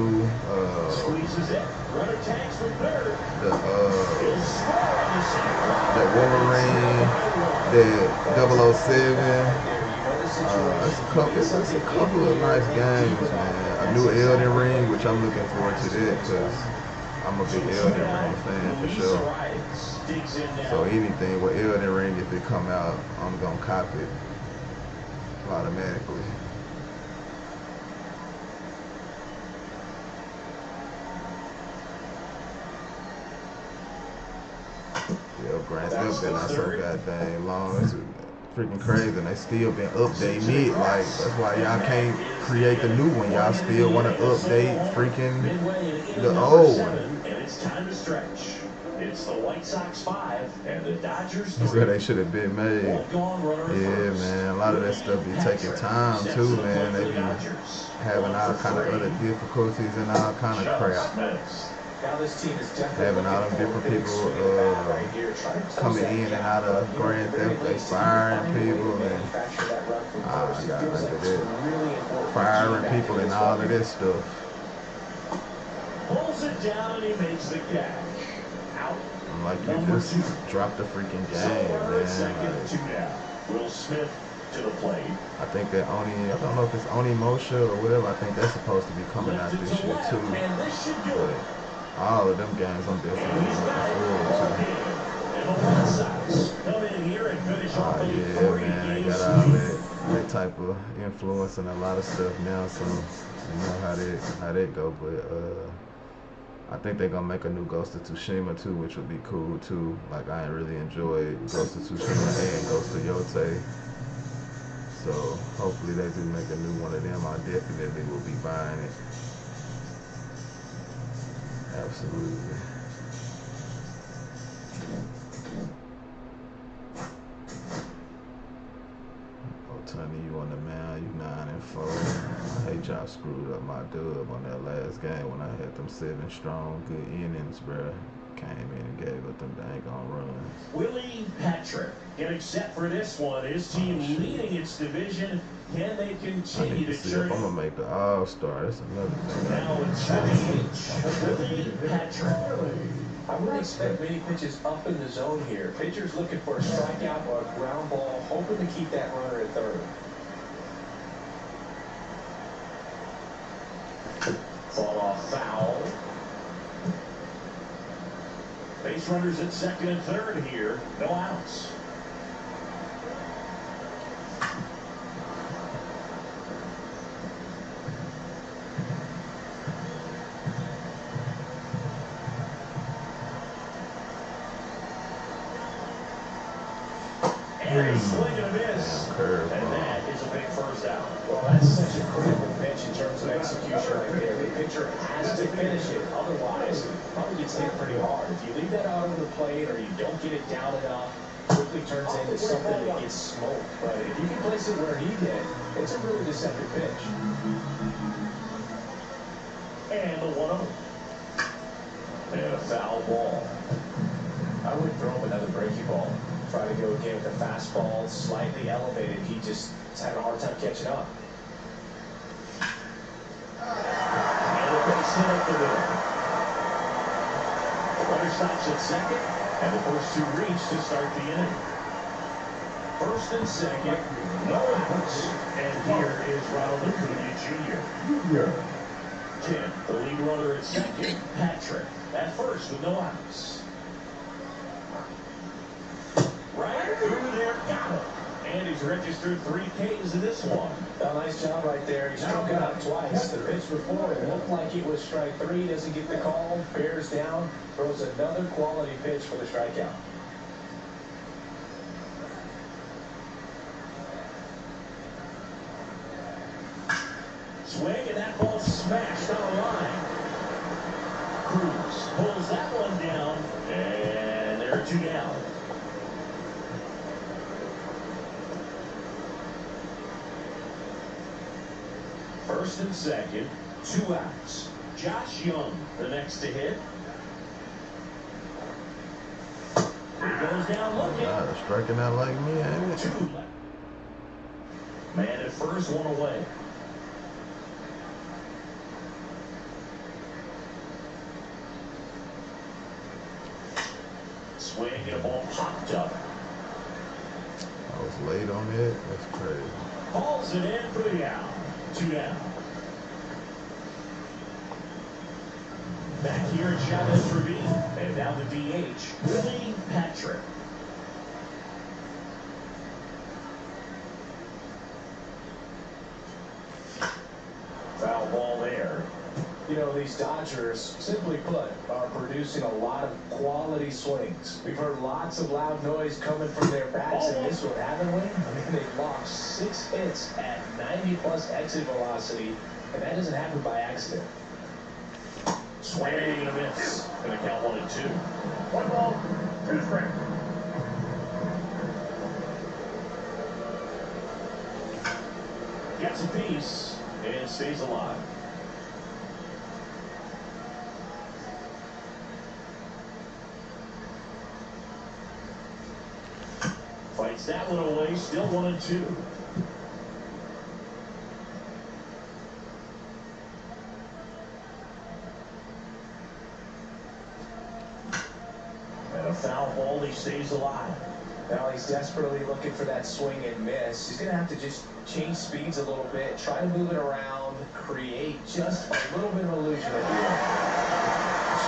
Wolverine, the 007. That's a couple of nice games, man. A new Elden Ring, which I'm looking forward to that because I'm a big Elden Ring fan for sure. So anything with Elden Ring, if it come out, I'm gonna cop it automatically. Yo, Grand Theft been out so goddamn long. It's freaking crazy, and they still been updating it. Like, that's why y'all can't create the new one. Y'all still want to update freaking the old one. And it's time to stretch. It's the White Sox 5 and the Dodgers 3. That's where they should have been made. Yeah, man. A lot of that stuff be taking time too, man. They be having all kind of other difficulties and all kind of crap. Having all them different people coming in and out of Grand Theft, they firing people and I got like that. Firing people and all of this stuff. Pulls it down and he makes the catch. Out. I'm like, you just dropped the freaking game, man. Will Smith to the plate. I think that I don't know if it's Onimusha or whatever. I think that's supposed to be coming out this year too. But all of them games I'm definitely looking forward to. Yeah, man, they got all that type of influence and a lot of stuff now, so you know how that go. But I think they're gonna make a new Ghost of Tsushima too, which would be cool too. Like, I ain't really enjoyed Ghost of Tsushima and Ghost of Yote. So hopefully they do make a new one of them. I definitely will be buying it. Absolutely. Oh, Tony, you on the mound, you 9-4. I hate y'all screwed up my dub on that last game when I had them 7 strong, good innings, bruh. Came in and gave up them dang on runs. Willie Patrick getting set for this one. His team leading its division. Can they continue to see if I'm gonna make the All-Star. That's another thing. Now it's Willie Patrick. I wouldn't expect many pitches up in the zone here. Pitchers looking for a strikeout or a ground ball, hoping to keep that runner at third. Fall off foul. Base runners at second and third here. No outs. And a swing and a miss. And that is a big first out. Well, that's such a critical pitch in terms of execution right there. The pitcher has to finish it. Otherwise, probably gets hit pretty hard. If you leave that out over the plate or you don't get it down enough, quickly turns into something that gets smoked. But if you can place it where he did, it's a really deceptive pitch. And the 1-0. And a foul ball. I would throw him another breaky ball. Try to go again with a fastball, slightly elevated. He just has had a hard time catching up. hit up the middle. Runner stops at second, and the first two reach to start the inning. First and second, no outs. And here is Ronald Acuna Jr. Ken, the lead runner at second, Patrick, at first with no outs. Right through there, got it. And he's registered 3 Ks in this one. A nice job right there. He struck out twice. The pitch before, it looked like it was strike 3. Doesn't get the call. Bears down. Throws another quality pitch for the strikeout. Swing, and that ball smashed on a line. Cruz pulls that one down, and there are 2 down. First and second, 2 outs. Josh Young, the next to hit. He goes down looking. God, striking out like me, ain't it? 2 left. Man at first, 1 away. Swing, and a ball popped up. I was late on it. That's crazy. Hauls it in for the out. 2 down. Back here at Chavez Ravine, and now the DH, Willie Patrick. Foul ball there. You know, these Dodgers, simply put, are producing a lot of quality swings. We've heard lots of loud noise coming from their bats in this one, haven't we? I mean, they've lost 6 hits at 90+ exit velocity, and that doesn't happen by accident. Swing and a miss. Gonna count 1 and 2. 1 ball, 2 strikes. Gets a piece and stays alive. Fights that one away, still 1 and 2. And a foul ball, he stays alive. Now he's desperately looking for that swing and miss. He's going to have to just change speeds a little bit, try to move it around, create just a little bit of illusion at the end.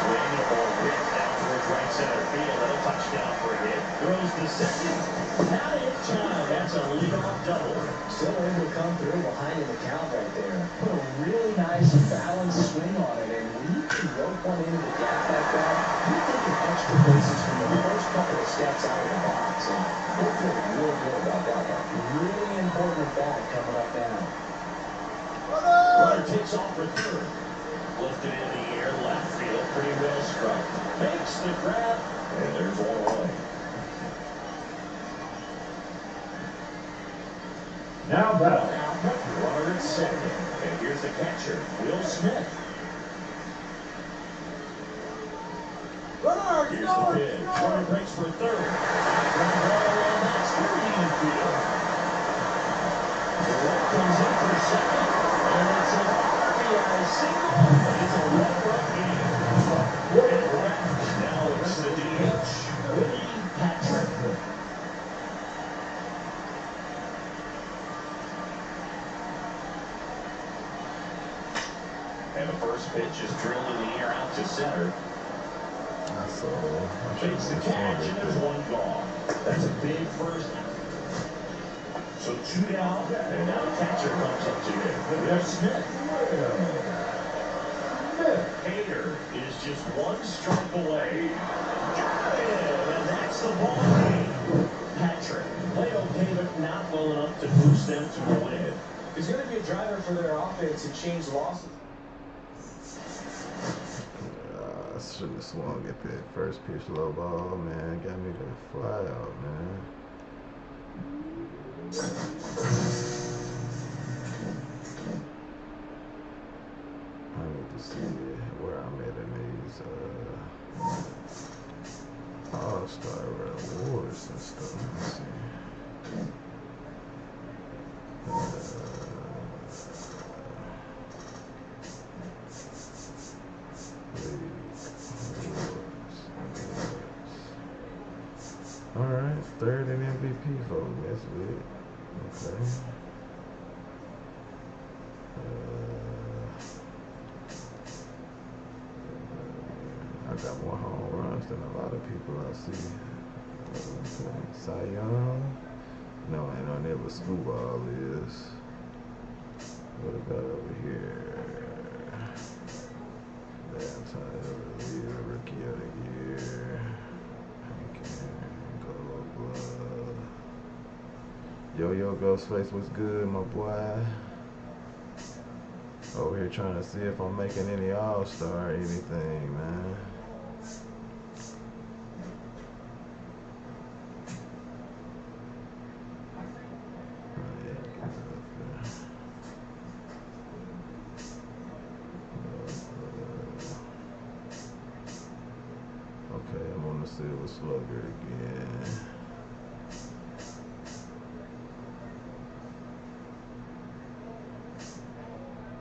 Swing, and a ball hit down towards right center field. That'll touchdown for a hit. Throws to second. Not in time. That's a leadoff double. Still able to come through behind in the count right there. Put a really nice balanced swing on it, and when you can rope one into the gap like that, you're taking extra bases from the first couple of steps out of the box, and we're feeling real good about that one. Really important at bat coming up now. Runner takes off for third. Lifted in the air, left field, pretty well struck. Makes the grab, and there's 1 away. Now battle. Runner at second. And here's the catcher, Will Smith. Here's the pitch. Runner breaks for third. Ground ball, and that's screening infield. The left comes in for second. And it's an RBI single. It's a one-run game. And now it's the DH, Willie Patrick. And the first pitch is drilled in the air out to center. Takes the catch, and there's 1 gone. That's a big first. So 2 down, and now the catcher comes up to hit. Will Smith. Hader is just 1 strike away. Got it, and that's the ball game. Patrick played okay, but not well enough to boost them to a win. He's going to be a driver for their offense and change losses. I should have swung at that first pitch low ball, man. Got me to fly out, man. I need to see where I'm at in these All-Star awards and stuff. Let's see. third in MVP voting. That's weird. Okay. I got more home runs than a lot of people I see. Cy Young. No, I know never Screwball is. What about over here? Rookie of the Year. Gold Glove. Yo-Yo Ghostface, what's good, my boy? Over here trying to see if I'm making any All-Star or anything, man. Okay, I'm on the Silver Slugger again.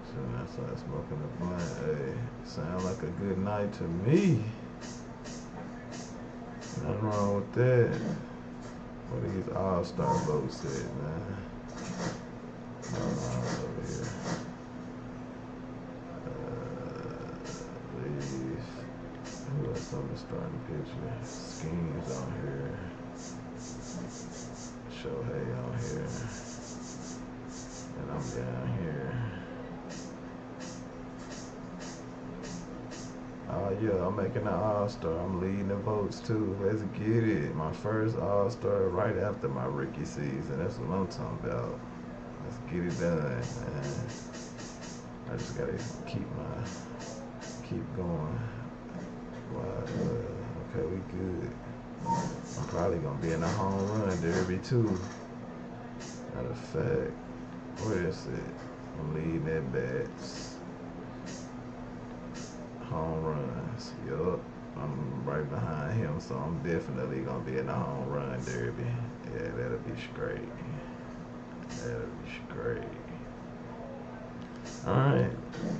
So that's why I'm smoking a blunt. Hey, sound like a good night to me. Nothing wrong with that. What are these All-Star votes at, man? Over here. Who else on the starting pitcher? Schemes on here. Shohei on here. And I'm down here. Oh yeah, I'm making an All-Star. I'm leading the votes too. Let's get it. My first All-Star right after my rookie season. That's what I'm talking about. Let's get it done, man. I just gotta keep going. Wow, okay, we good. I'm probably gonna be in a home run derby too. Matter of fact, where is it? I'm leading at bats. Home runs. Yup. I'm right behind him, so I'm definitely gonna be in a home run derby. Yeah, that'll be straight. That'll be straight. Alright.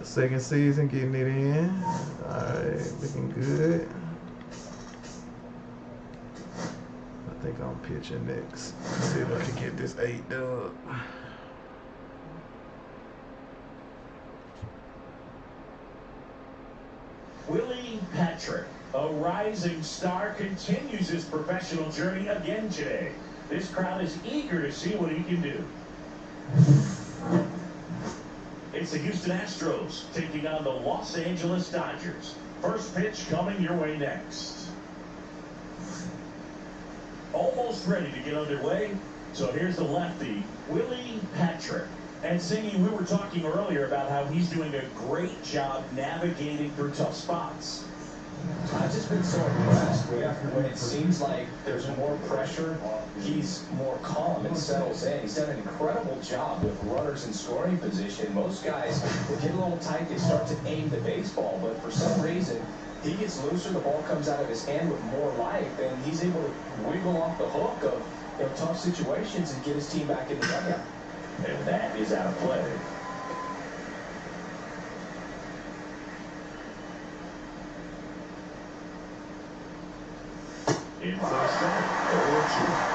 Second season, getting it in. Alright, looking good. I think I'm pitching next. See if I can get this 8 dub. Willie Patrick, a rising star, continues his professional journey again today. This crowd is eager to see what he can do. It's the Houston Astros taking on the Los Angeles Dodgers. First pitch coming your way next. Almost ready to get underway. So here's the lefty, Willie Patrick. And Singy, we were talking earlier about how he's doing a great job navigating through tough spots. I've just been so impressed when it seems like there's more pressure, he's more calm and settles in. He's done an incredible job with runners in scoring position. Most guys will get a little tight, they start to aim the baseball, but for some reason, he gets looser, the ball comes out of his hand with more life, and he's able to wiggle off the hook of tough situations and get his team back in the dugout. And that is out of play. In first strike, 0-2.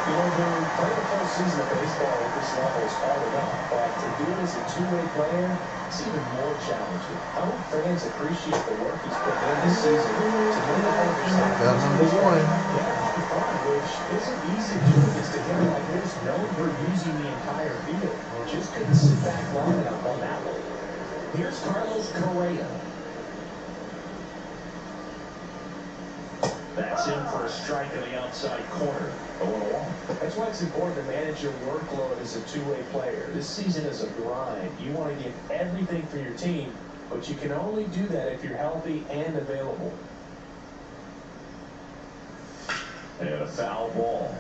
You know, playing a full season of baseball at this level is hard enough, but to do it as a two-way player, it's even more challenging. I hope fans appreciate the work he's put in this season to win all of his which isn't easy to do against a hitter like this, known for using the entire field. Just couldn't sit back long enough on that one. Here's Carlos Correa. That's in for a strike in the outside corner. 0-1. That's why it's important to manage your workload as a two-way player. This season is a grind. You want to give everything for your team, but you can only do that if you're healthy and available. And a foul ball.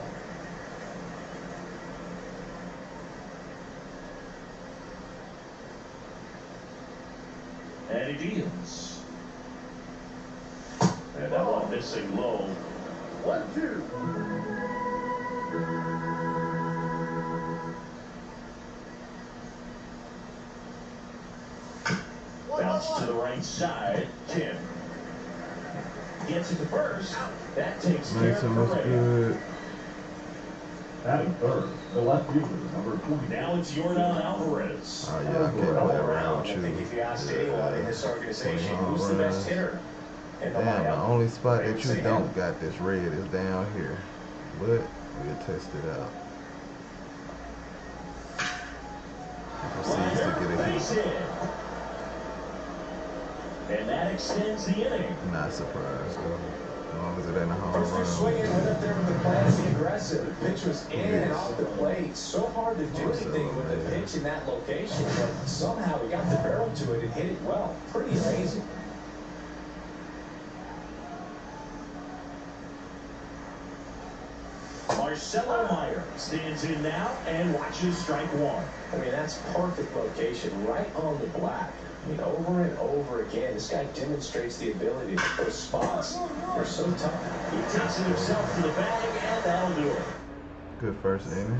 And he deals. And that one missing low. 1-2. Bounce to the right side. Tim gets it to first. That takes care of Correa. Batting third, the left fielder, number 20. Now it's Yordan Alvarez. Oh, yeah, I can't play around with I think you. if you asked anyone in this organization who's the best hitter in the Damn, the lineup, only spot they would that you say don't him. got this red is down here. But we'll test it out. Proceeds to get a Base hit. hit. And that extends the inning. Not surprised though. As long as it ain't a home First they're run. swinging, went up there with the plan to be aggressive. The pitch was in and off the plate. So hard to do anything with the pitch in that location, but somehow he got the barrel to it and hit it well. Pretty amazing. Marcelo Meyer stands in now and watches strike one. I mean, that's perfect location, right on the black. I mean, over and over again, this guy demonstrates the ability to put spots. They're so tough. He takes it himself to the bag, and that'll do it. Good first inning.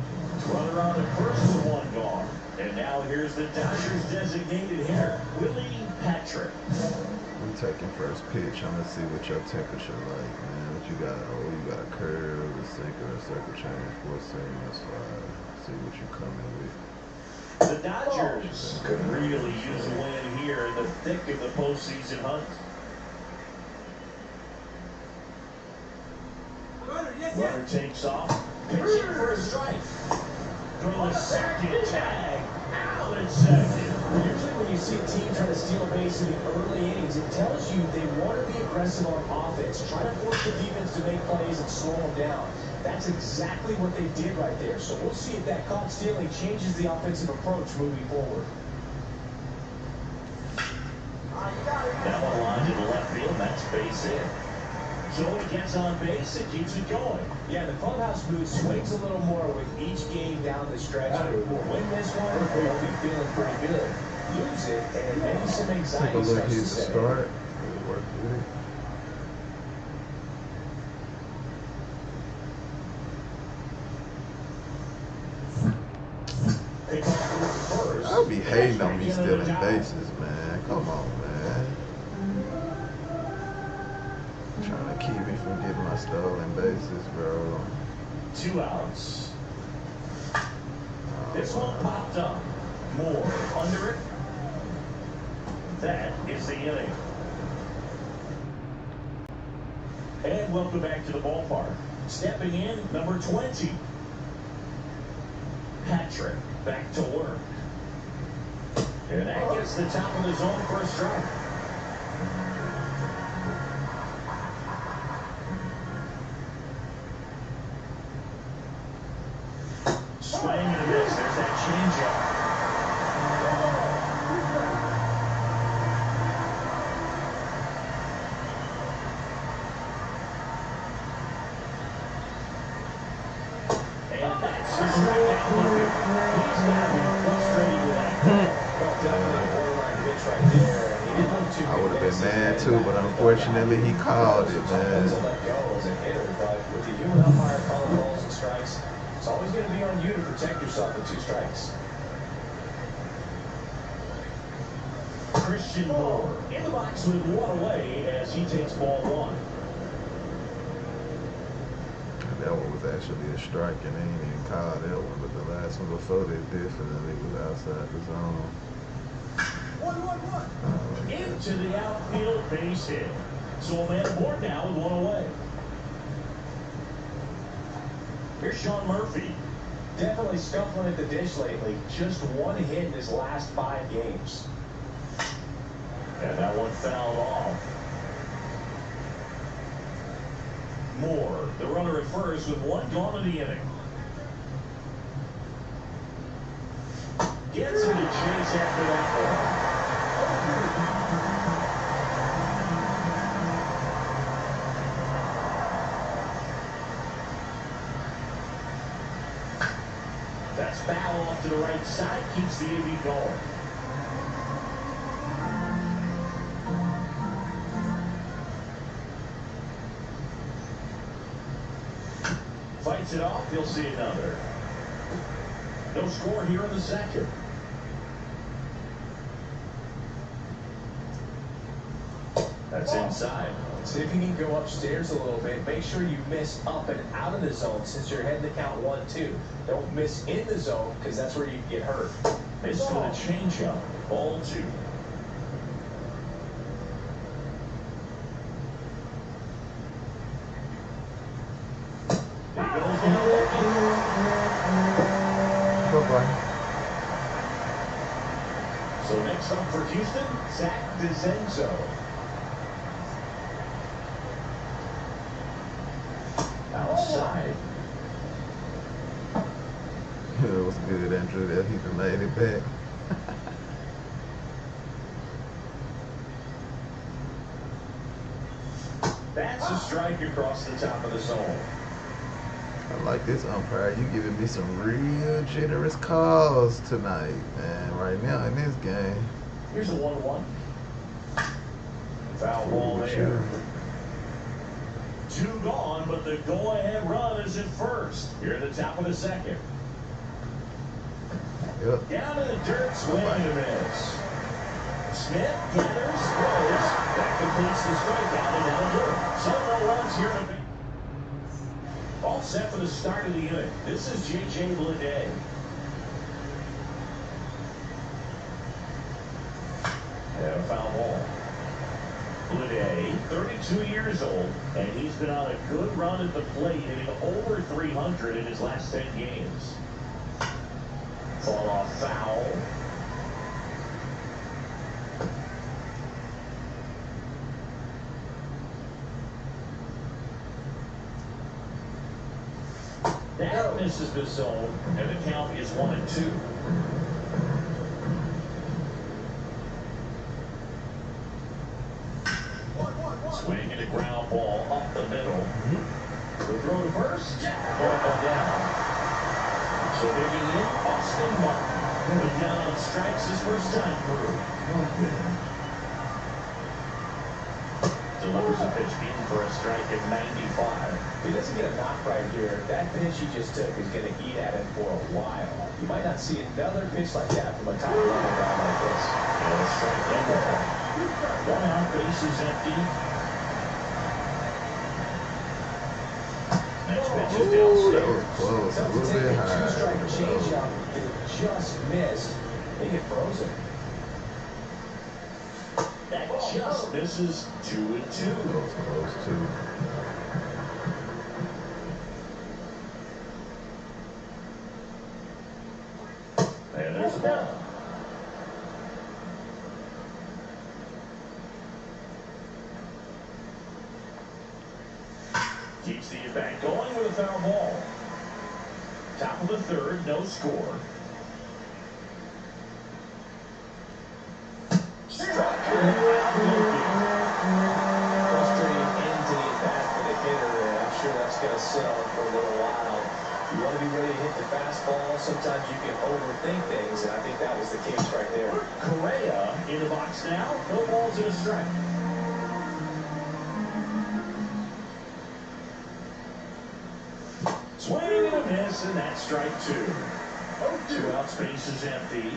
Runner on at first with one gone. And now here's the Dodgers designated hitter, Willie Patrick. We taking first pitch. I'm gonna see what your temperature like, man. What you got? Oh, you got a curve, a sinker, a circle change, four seam, a slide. See what you coming with. The Dodgers could really use a win here in the thick of the postseason hunt. Runner takes off, pitching for a strike. Throw the second tag, out at second. Usually when you see a team try to steal a base in the early innings, it tells you they want to be aggressive on offense, try to force the defense to make plays and slow them down. That's exactly what they did right there. So we'll see if that caught stealing changes the offensive approach moving forward. That one lined to the left field, and that's base hit. So he gets on base and keeps it going. Yeah, the clubhouse mood swings a little more with each game down the stretch. Win this one, they'll be feeling pretty good. Lose it, and maybe some Take a anxiety look starts here to to set in. start. We'll work with it. I'll be hating on me stealing bases, man. Come on, man. Trying to keep me from getting my stolen bases, bro. 2 outs. Oh, This one popped up. Moore under it. That is the inning. And welcome back to the ballpark. Stepping in, number 20. Patrick back to work. And that gets the top of the zone for a strike. Swing and a miss. There's that changeup. And that's the strikeout movie. He's got to be frustrated with that. Definitely a borderline pitch right there. He didn't look too I would have been convincing. mad too, but unfortunately he called it, man. Doesn't let go as a hitter, but with the human umpire calling balls and strikes, it's always going to be on you to protect yourself with 2 strikes. Christian Moore in the box with one away as he takes ball 1. That one was actually a strike, and they didn't even call that one. But the last one before, they definitely was outside the zone. 1-1-1. Into the outfield, base hit. So a man aboard now with 1 away. Here's Sean Murphy. Definitely scuffling at the dish lately. Just 1 hit in his last 5 games. And that one fouled off. Moore, the runner at first with 1 gone in the inning. Gets him to chase after that one. That's foul off to the right side, keeps the inning going. Fights it off, he'll see another. No score here in the second. That's inside. See if you can go upstairs a little bit. Make sure you miss up and out of the zone since you're heading to count 1-2. Don't miss in the zone because that's where you can get hurt. Missed with a changeup. Ball 2. Bye-bye. So next up for Houston, Zach DeZenzo. Outside. It was good, Andrew, that he delayed it back. That's a strike across the top of the zone. I like this umpire. You giving me some real generous calls tonight, man. Right now in this game. Here's a 1-1. Foul ball there. 2 gone, but the go-ahead run is at first. Here at the top of the second. Yep. Down in the dirt, swing and a miss. Smith gathers, throws. That completes the strikeout and down the dirt. So no runs here to be. All set for the start of the inning. This is J.J. Bleday. And a foul ball. Bleday, 32 years old, and he's been on a good run at the plate, hitting over 300 in his last 10 games. Fall off foul. That misses the zone, and the count is 1-2. Swing and a ground ball up the middle. The throw to first. Ball down. So digging in, Austin Martin. Moving down on strikes his first time through. Delivers a pitch in for a strike at 95. If he doesn't get a knock right here, that pitch he just took is going to eat at him for a while. You might not see another pitch like that from a top-level guy like this. And a strike and ball. 1 out, base is empty. Next pitch is downstairs. That was close. A little bit high. Two-strike changeup, it just missed. They get frozen. That just misses 2-2. That was close too. And there's the ball. Keeps the at-bat going with a foul ball. Top of the third, no score. Frustrating end to the at-bat for the hitter, and I'm sure that's going to sit on him for a little while. You want to be ready to hit the fastball. Sometimes you can overthink things, and I think that was the case right there. Correa in the box now. No balls and a strike. Swing and a miss, and that's strike 2. 2 out, space is empty.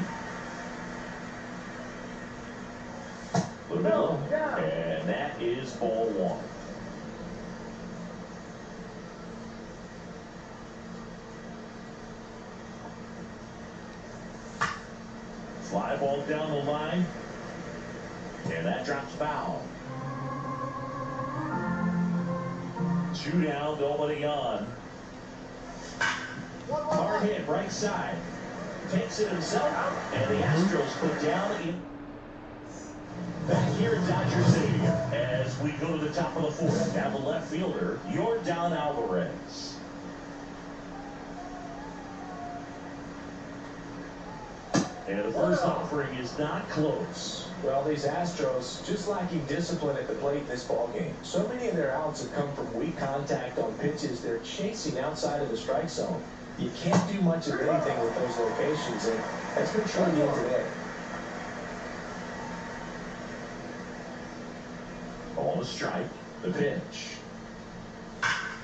The middle, and that is ball 1. Fly ball down the line, and that drops foul. 2 down, nobody on. Hard hit, right side. Takes it himself, and the Astros put down in. Back here at Dodger Stadium, as we go to the top of the 4th, have a left fielder, Yordan Alvarez. And the first offering is not close. Well, these Astros just lacking discipline at the plate in this ballgame. So many of their outs have come from weak contact on pitches they're chasing outside of the strike zone. You can't do much of anything with those locations, and that's been true again today. On the strike, the pitch.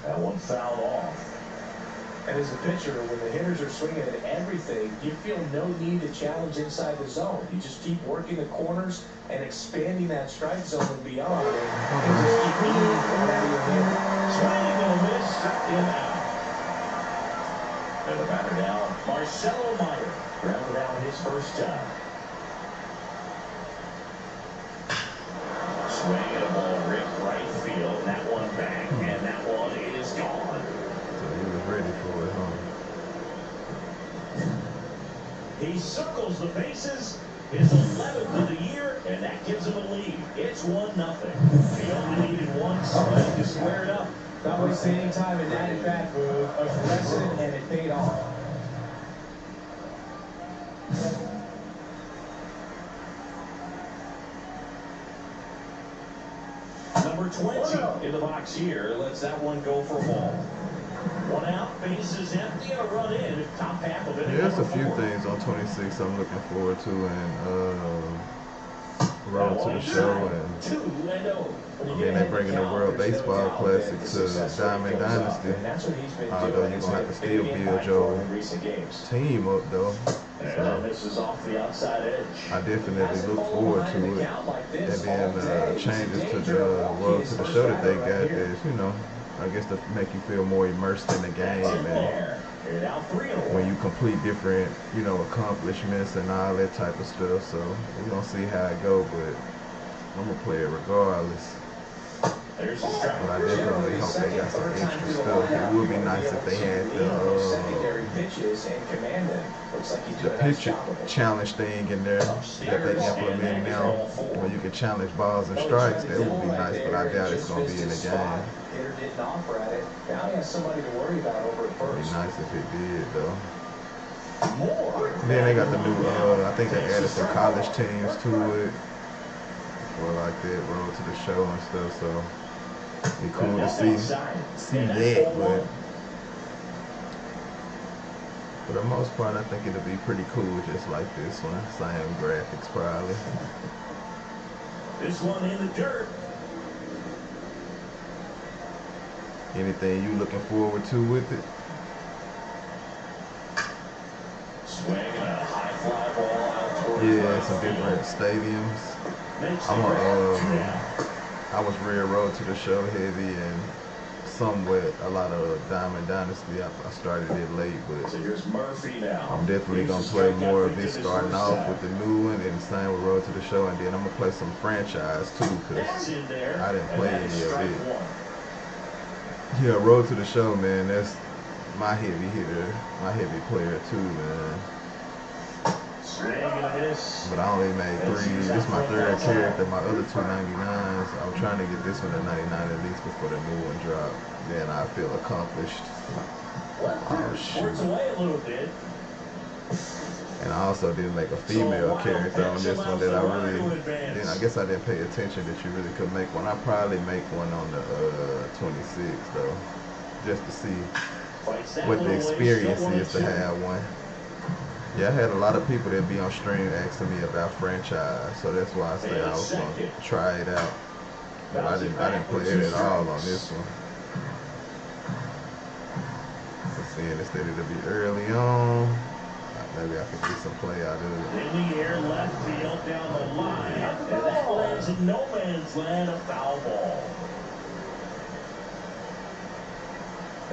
That one fouled off. And as a pitcher, when the hitters are swinging at everything, you feel no need to challenge inside the zone. You just keep working the corners and expanding that strike zone and beyond. And just keep eating right out of your hand. Swing and a miss, struck him out. And the batter now, Marcelo Meyer, grounded out his first time. Swing and a ball ripped right field. That one back, and that one is gone. So he was ready for it, huh? He circles the bases, his 11th of the year, and that gives him a lead. It's 1-0. He only needed one swing to square it up. Not wasting any time in that at-bat move. Aggressive, and it paid off. Number 20 in the box here lets that one go for a ball. One out, bases empty, and a run in. Top half of it. There's a few things on 26 I'm looking forward to, and Road to the Show, and 2-0. then they're bringing the World Baseball Classic to Diamond Dynasty. Although you're gonna have to still build your team up though. So Misses off the outside edge. I definitely look forward to it. And then changes to the Road to the Show that they got is, you know, I guess to make you feel more immersed in the game, and when you complete different, you know, accomplishments and all that type of stuff. So we're gonna see how it go, but I'm gonna play it regardless. But I definitely hope they got some extra stuff. It would be nice if they had the pitch challenge thing in there that they implement now, where you can challenge balls and strikes. That would be nice, but I doubt it's gonna be in the game. Hitter didn't offer at it. Now he has somebody to worry about over at It'd be first. nice if it did, though. Then they got the new, I think they added some college teams to it, or like that, Road to the Show and stuff. So it'd be cool to see that, but for the most part, I think it'll be pretty cool, just like this one. Same graphics, probably. This one in the dirt. Anything you looking forward to with it? Swing and a high fly ball out toward Yeah, some different stadiums. I was real Road to the Show heavy and somewhat a lot of Diamond Dynasty. I started it late, but So here's Murphy now. I'm definitely gonna play more of it starting off with the new one, and same with Road to the Show, and then I'm gonna play some franchise too, because I didn't play any of it. Yeah, Road to the Show, man, that's my heavy hitter, my heavy player too, man. But I only made 3. This is my 3rd character. My other 2 99s. I'm trying to get this one to 99 at least before the new one drop. Then I feel accomplished. Oh shoot. And I also did make a female character on this one that I really didn't. I guess I didn't pay attention that you really could make one. I probably make one on the 26 though, just to see what the experience is to have one. Yeah, I had a lot of people that be on stream asking me about franchise, so that's why I said I was gonna try it out. But I didn't play it at all on this one. But seeing instead it'll be early on, maybe I could get some play out of it. In the air, left field down the line, and that lands in no man's land, a foul ball.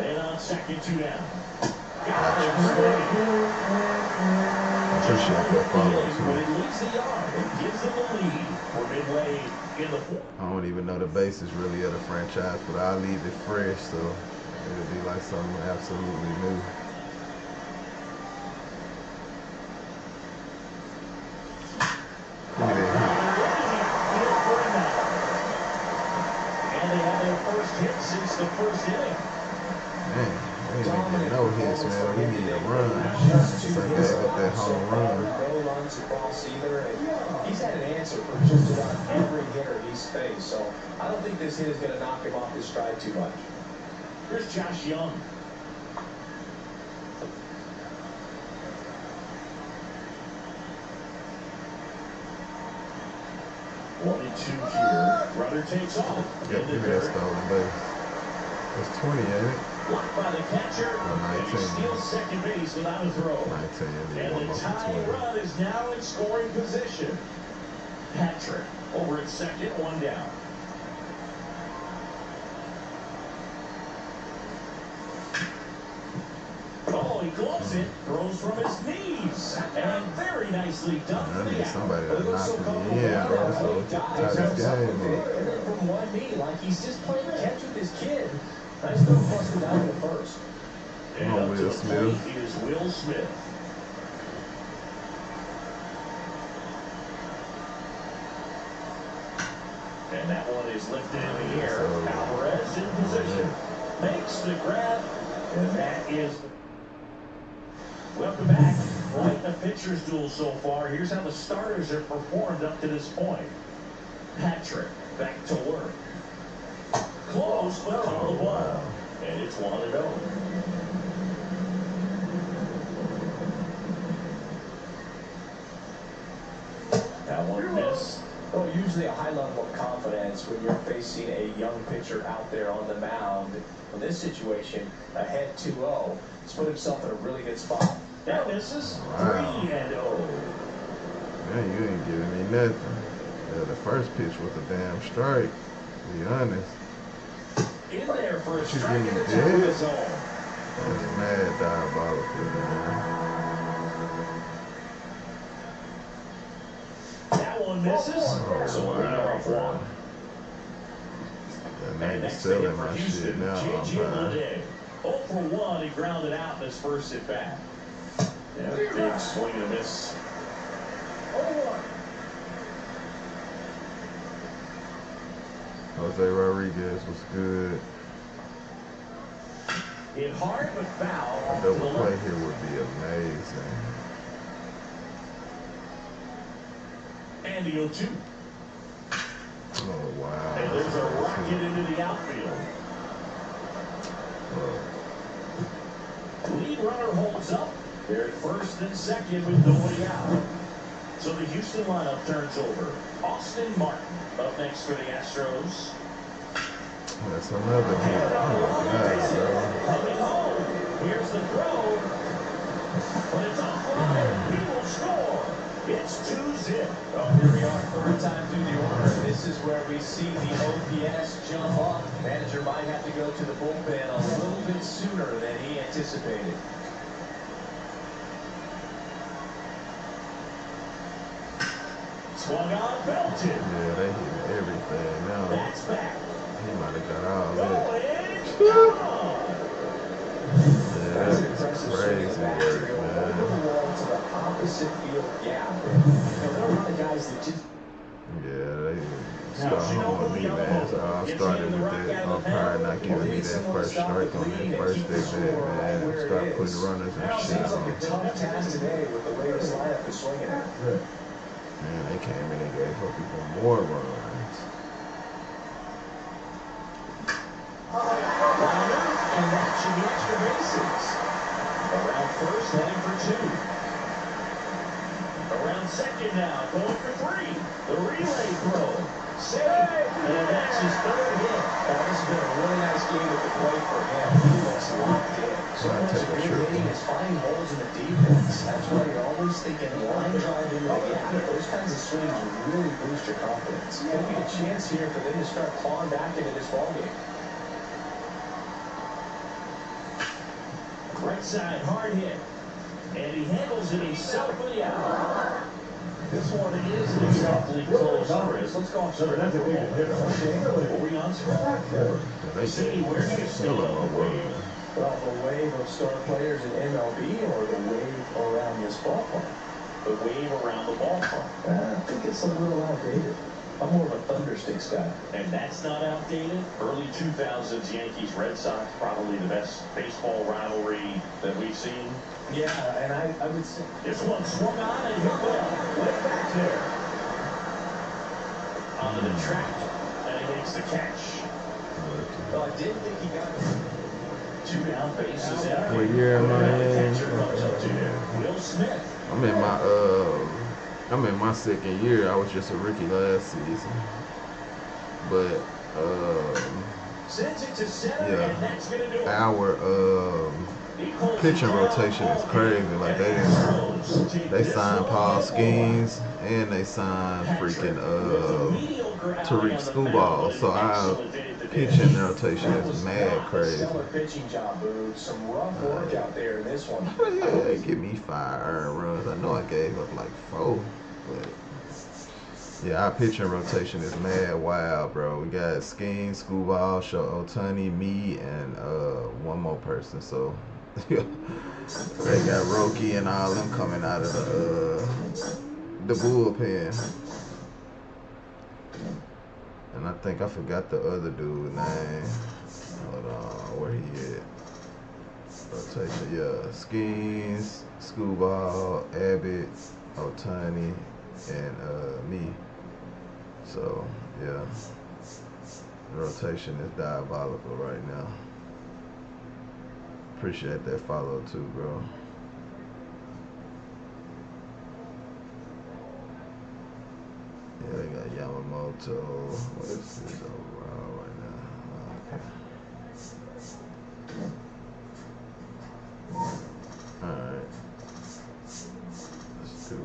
And on second, 2 down. Appreciate that follow too. I don't even know the basis really of the franchise, but I'll leave it fresh, so it'll be like something absolutely new. Look at that And they have their first hit since the first inning. Man, we ain't getting no hits, man. We need a run. So I gave up that home run. He's had an answer for just about every hitter he's faced, so I don't think this hit is going to knock him off his stride too much. Here's Josh Young. One and 2 here. Runner takes off. Yep, look at that stolen base. That's 20, ain't it? Blocked by the catcher. And he steals second base without a throw. 19, and the tying run is now in scoring position. Patrick over at second, one down. Oh, he gloves it, throws from his knees, and very nicely done. I need somebody to knock me in, bro, so we can tie this game up. From one knee, like he's just playing catch with his kid. Nice little busted down in the first. And Come on, Will Smith. Is Will Smith. And that one is lifted in the air. Alvarez in position. Makes the grab. And that is... Welcome back. Quite a pitcher's duel so far. Here's how the starters have performed up to this point. Patrick back to work. Close, but call the ball. And it's 1-0. That one missed. Well, usually a high level of confidence when you're facing a young pitcher out there on the mound. In this situation, ahead 2-0, he's put himself in a really good spot. That misses. Wow. 3-0. Man, you ain't giving me nothing. Yeah, the first pitch was a damn strike, to be honest. In there for a She strike in the really top of did. the zone. That's mad diabolical, man. That one misses. Oh, So wow, we are off bro. one. That nigga's selling my shit now. I'm fine. 0 for 1, he grounded out in his first at bat. Yeah, big swing and a miss. 0-1. Jose Rodriguez was good. Hit hard but foul. A double play here would be amazing. And the 0-2. Oh, wow. And there's a rocket into the outfield. Lead runner holds up. They're at first and second with nobody out. So the Houston lineup turns over. Austin Martin up next for the Astros. That's another hit. Oh, my God, bro. Coming home. Here's the throw. But it's a fly. He will score. It's 2-0. Well, here we are, third time through the order. This is where we see the OPS jump up. Manager might have to go to the bullpen a little bit sooner than he anticipated. Swung on, belted. Yeah, they hit everything now. That's back. He might have got all that. Going. Yeah, that's crazy work, man. To the opposite field gap. There are a lot of guys that just... Yeah, they started on me, man. So I started with that umpire not giving me that first strike on that first day, man. Start putting runners and shit Seems like a on. tough task today with the way this lineup is swinging at. Man, they came in and gave up even more runs. And that should be extra bases. Around first, heading for 2. Around second now, going for 3. The relay throw. Save. And that's his third hit. This has been a really nice game at the plate for him. He looks locked in. So much of good hitting is finding holes in the defense. That's why you're always thinking line drive into the gap. Those kinds of swings really boost your confidence. Could be a chance here for them to start clawing back into this ballgame. Right side, hard hit. And he handles it himself for the out. This one is an exactly close, Chris. Let's go off So that's a big hit. What were you on? They See, where do you still stand in on my the world. wave? Well, the wave of star players in MLB or the wave around this ballpark? The wave around the ballpark. I think it's a little outdated. I'm more of a thundersticks guy. And that's not outdated. Early 2000s Yankees-Red Sox, probably the best baseball rivalry that we've seen. Yeah, and I would say... This one swung on and hit well. Way back there. Onto the track. And he makes the catch. Well, I did think he got it. 2 down, bases empty. What year am I in? Catcher comes up to him. Will Smith. I'm in my second year. I was just a rookie last season. But Sends it to center, and that's gonna do it. Our pitching rotation is crazy. Like they signed Paul Skeens and they signed freaking Tariq Skubal. So our pitching rotation is mad crazy. Pitching job, Boo. Some rough work out there in this one. Yeah, they give me 5 earned runs. I know I gave up like 4, but yeah, our pitching rotation is mad wild, bro. We got Skeens, Skubal, Otani, me, and one more person. So they got Roki and all them coming out of the bullpen. And I think I forgot the other dude's name. Hold on, where he at? Rotation, yeah. Skeens, Skubal, Abbott, Otani, and me. So yeah, the rotation is diabolical right now. Appreciate that follow too, bro. Yeah, they got Yamamoto. What is this overall right now? Okay. Alright. Let's do.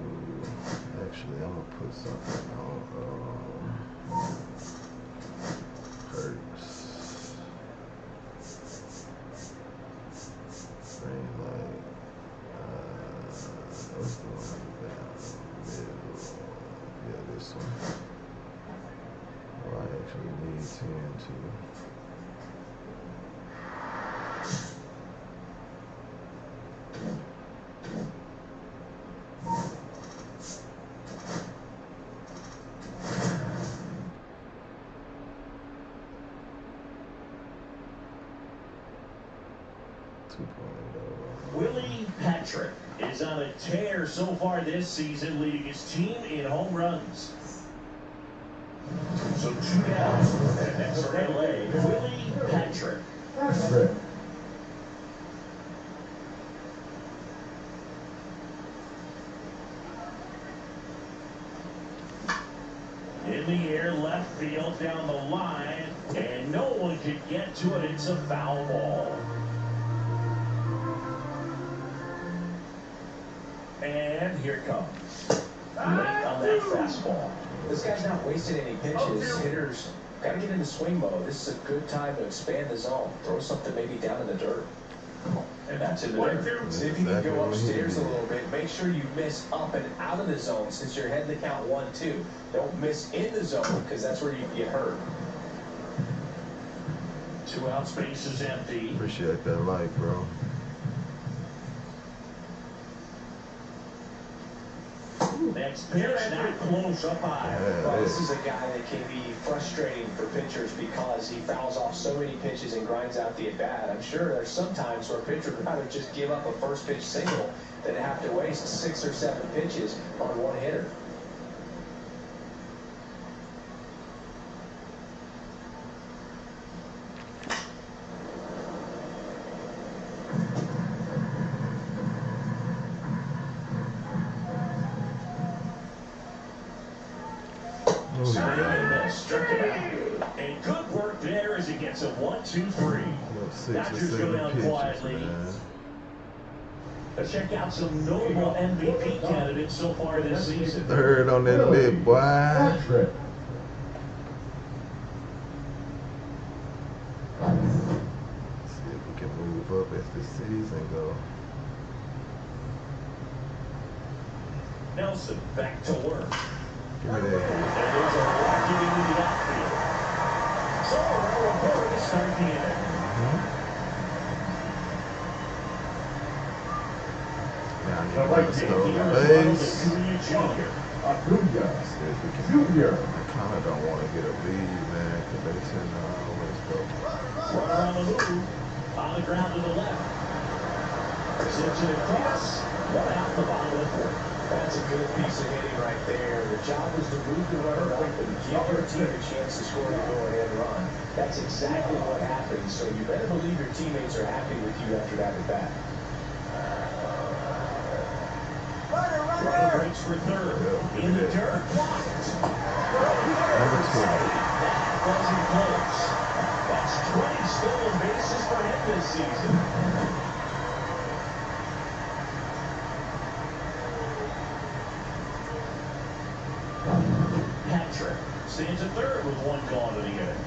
Actually, I'm gonna put something on Hurts. Green light. What's the one down middle? Yeah, this one. Oh, I actually need 10 too. Willie Patrick is on a tear so far this season, leading his team in home runs. So 2 down, and next for LA, Willie Patrick. In the air, left field down the line, and no one could get to it. It's a foul ball. And here it comes. Late on that fastball. This guy's not wasting any pitches. Hitters got to get into swing mode. This is a good time to expand the zone. Throw something maybe down in the dirt. And that's in the dirt. See if you can go upstairs a little bit. Make sure you miss up and out of the zone since you're heading to count 1-2. Don't miss in the zone because that's where you get hurt. 2 out, space is empty. Appreciate that light, bro. Next pitch, not close, up high. Well, this is a guy that can be frustrating for pitchers because he fouls off so many pitches and grinds out the at-bat. I'm sure there's some times where a pitcher would rather just give up a first pitch single than have to waste 6 or 7 pitches on one hitter. Struck it out. And good work there as he gets a 1-2-3. Dodgers go down quietly. Let's check out some notable MVP candidates so far this season. Third on that big boy. See if we can move up as the season goes. Nelson back to work. Give me that. And there's a rocket into the outfield. So a report to start the inning. Now I need to stolen base. Junior. I kind of don't want to get a lead, man, because they tend to always go. Runner on the move. On the ground to the left. Slips it across. 1 out the bottom of the 4th. That's a good piece of hitting right there. The job is to move the runner up and give your team a chance to score the go-ahead run. That's exactly what happens, so you better believe your teammates are happy with you after that at-bat. Runner breaks for third. In the dirt. Blocked. Number 20. That wasn't close. That That's 20 stolen bases for him this season. Patrick stands at third with one gone to the inning.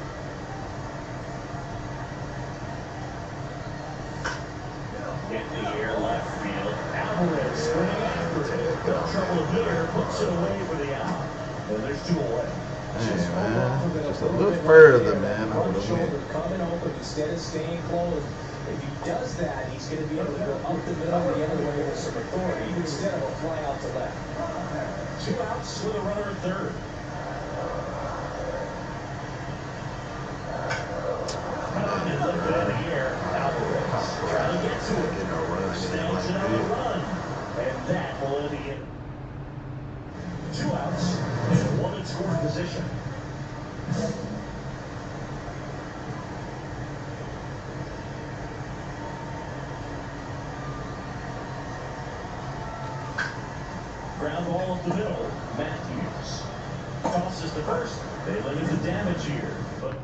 In the air left field. Alvarez swinging after it. No trouble here. Puts it away for the out. And there's 2 away. Hey, man. Just a little further, man. I would have went. Coming open instead of staying close. If he does that, he's going to be able to go up the middle of the other way with some authority instead of a fly out to left. 2 outs with a runner at third. In the air, Alvarez trying to get to it. Get no run. Stands another run. And that will end the inning. 2 outs and 1 in scoring position. Ground ball up the middle. Matthews tosses the first. They limit the damage here, but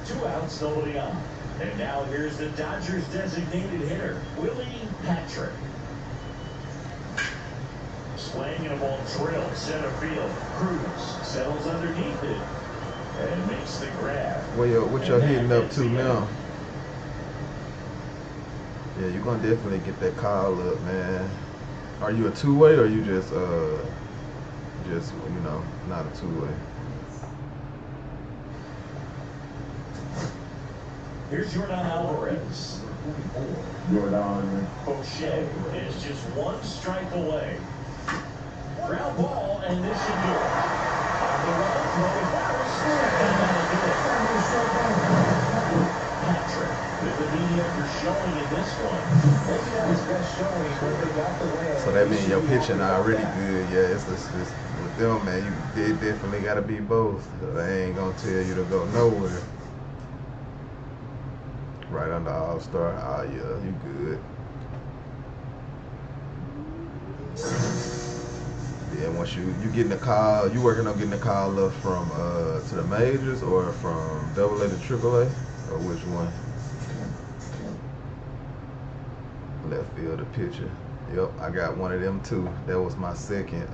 2 outs, nobody on. And now here's the Dodgers' designated hitter, Willie Patrick. Swing and a ball drilled center field. Cruz settles underneath it and makes the grab. Well, what y'all hitting up to now? Yeah, you're gonna definitely get that call up, man. Are you a 2-way or you just you know, not a 2-way? Here's Jordan Alvarez. Jordan. O'Shea is just 1 strike away. Ground ball, and this should do it. On the run, throwing flowers, and that'll do it. Patrick with the mediocre showing in this one. Maybe not his best showing, but they got the win. So that means your pitching already good. Yeah, it's with them, man. You definitely got to be both. They ain't gonna tell you to go nowhere. Right under All-Star. Oh yeah, you good. Yeah, once you getting a call, you working on getting a call up from to the majors or from AA to AAA, or which one? Left field pitcher. Yep, I got one of them too. That was my second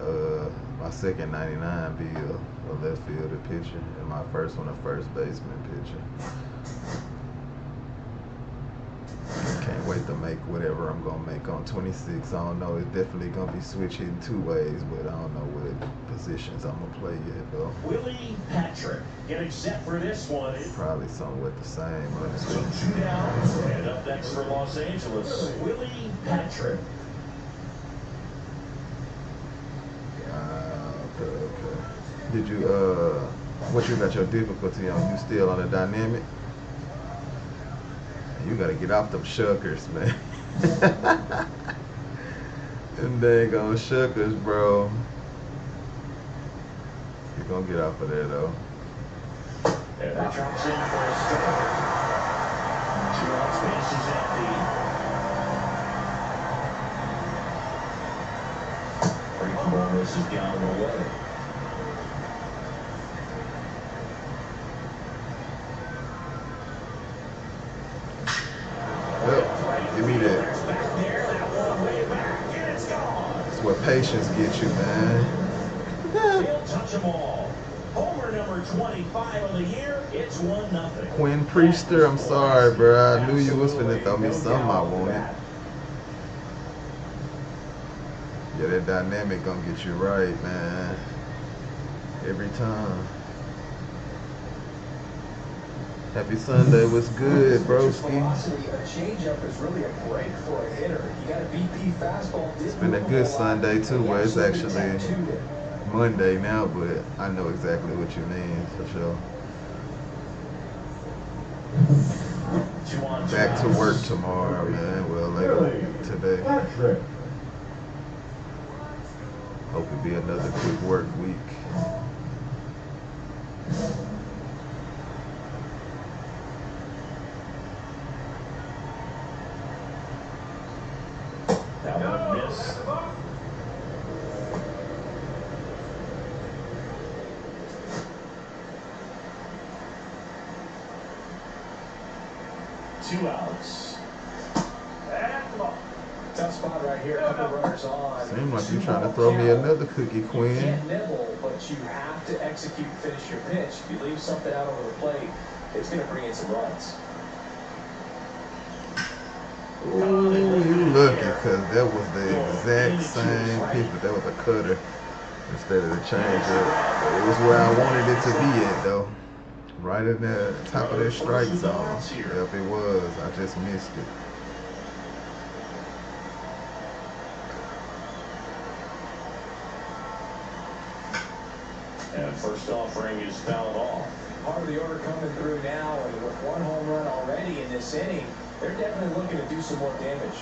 99 bill, a left field pitcher, and my first one a first baseman pitcher. Can't wait to make whatever I'm gonna make on 26. I don't know. It's definitely gonna be switch hitting 2 ways, but I don't know what positions I'm gonna play yet though. Willie Patrick getting set for this one. Probably somewhat the same, honestly. So 2 down, and up next for Los Angeles, Willie Patrick. Okay. Did you what you got your difficulty on? You still on the dynamic? You gotta get off them shuckers, man. Them daggone shuckers, bro. You're gonna get off of there though. And that drops in for a strike. 2 outs, bases empty. Breaking ball misses down and away. Give me that. That's what patience gets you, man. He'll touch them all. Homer number 25 of the year. It's 1-0. Quinn Priester, I'm sorry, bro. I knew you was finna throw me something I wanted. Yeah, that dynamic gonna get you right, man. Every time. Happy Sunday, what's good, broski? A changeup is really a break for a hitter. You got a BP fastball. It's been a good Sunday too, where it's actually Monday now, but I know exactly what you mean for sure. Back to work tomorrow, man. Well, later today. Hope it be another quick work week. That one missed. 2 outs. And ball. Tough spot right here. Couple runners on. Seems like you're trying to throw me another cookie, Queen. You can't nibble, but you have to execute and finish your pitch. If you leave something out over the plate, it's going to bring in some runs. Ooh, you lucky, because that was the exact same pitch, but that was a cutter instead of the changeup. It was where I wanted it to be at, though. Right in the top of that strike zone. Yep, it was. I just missed it. And first offering is fouled off. Part of the order coming through now, and with 1 home run already in this inning, they're definitely looking to do some more damage.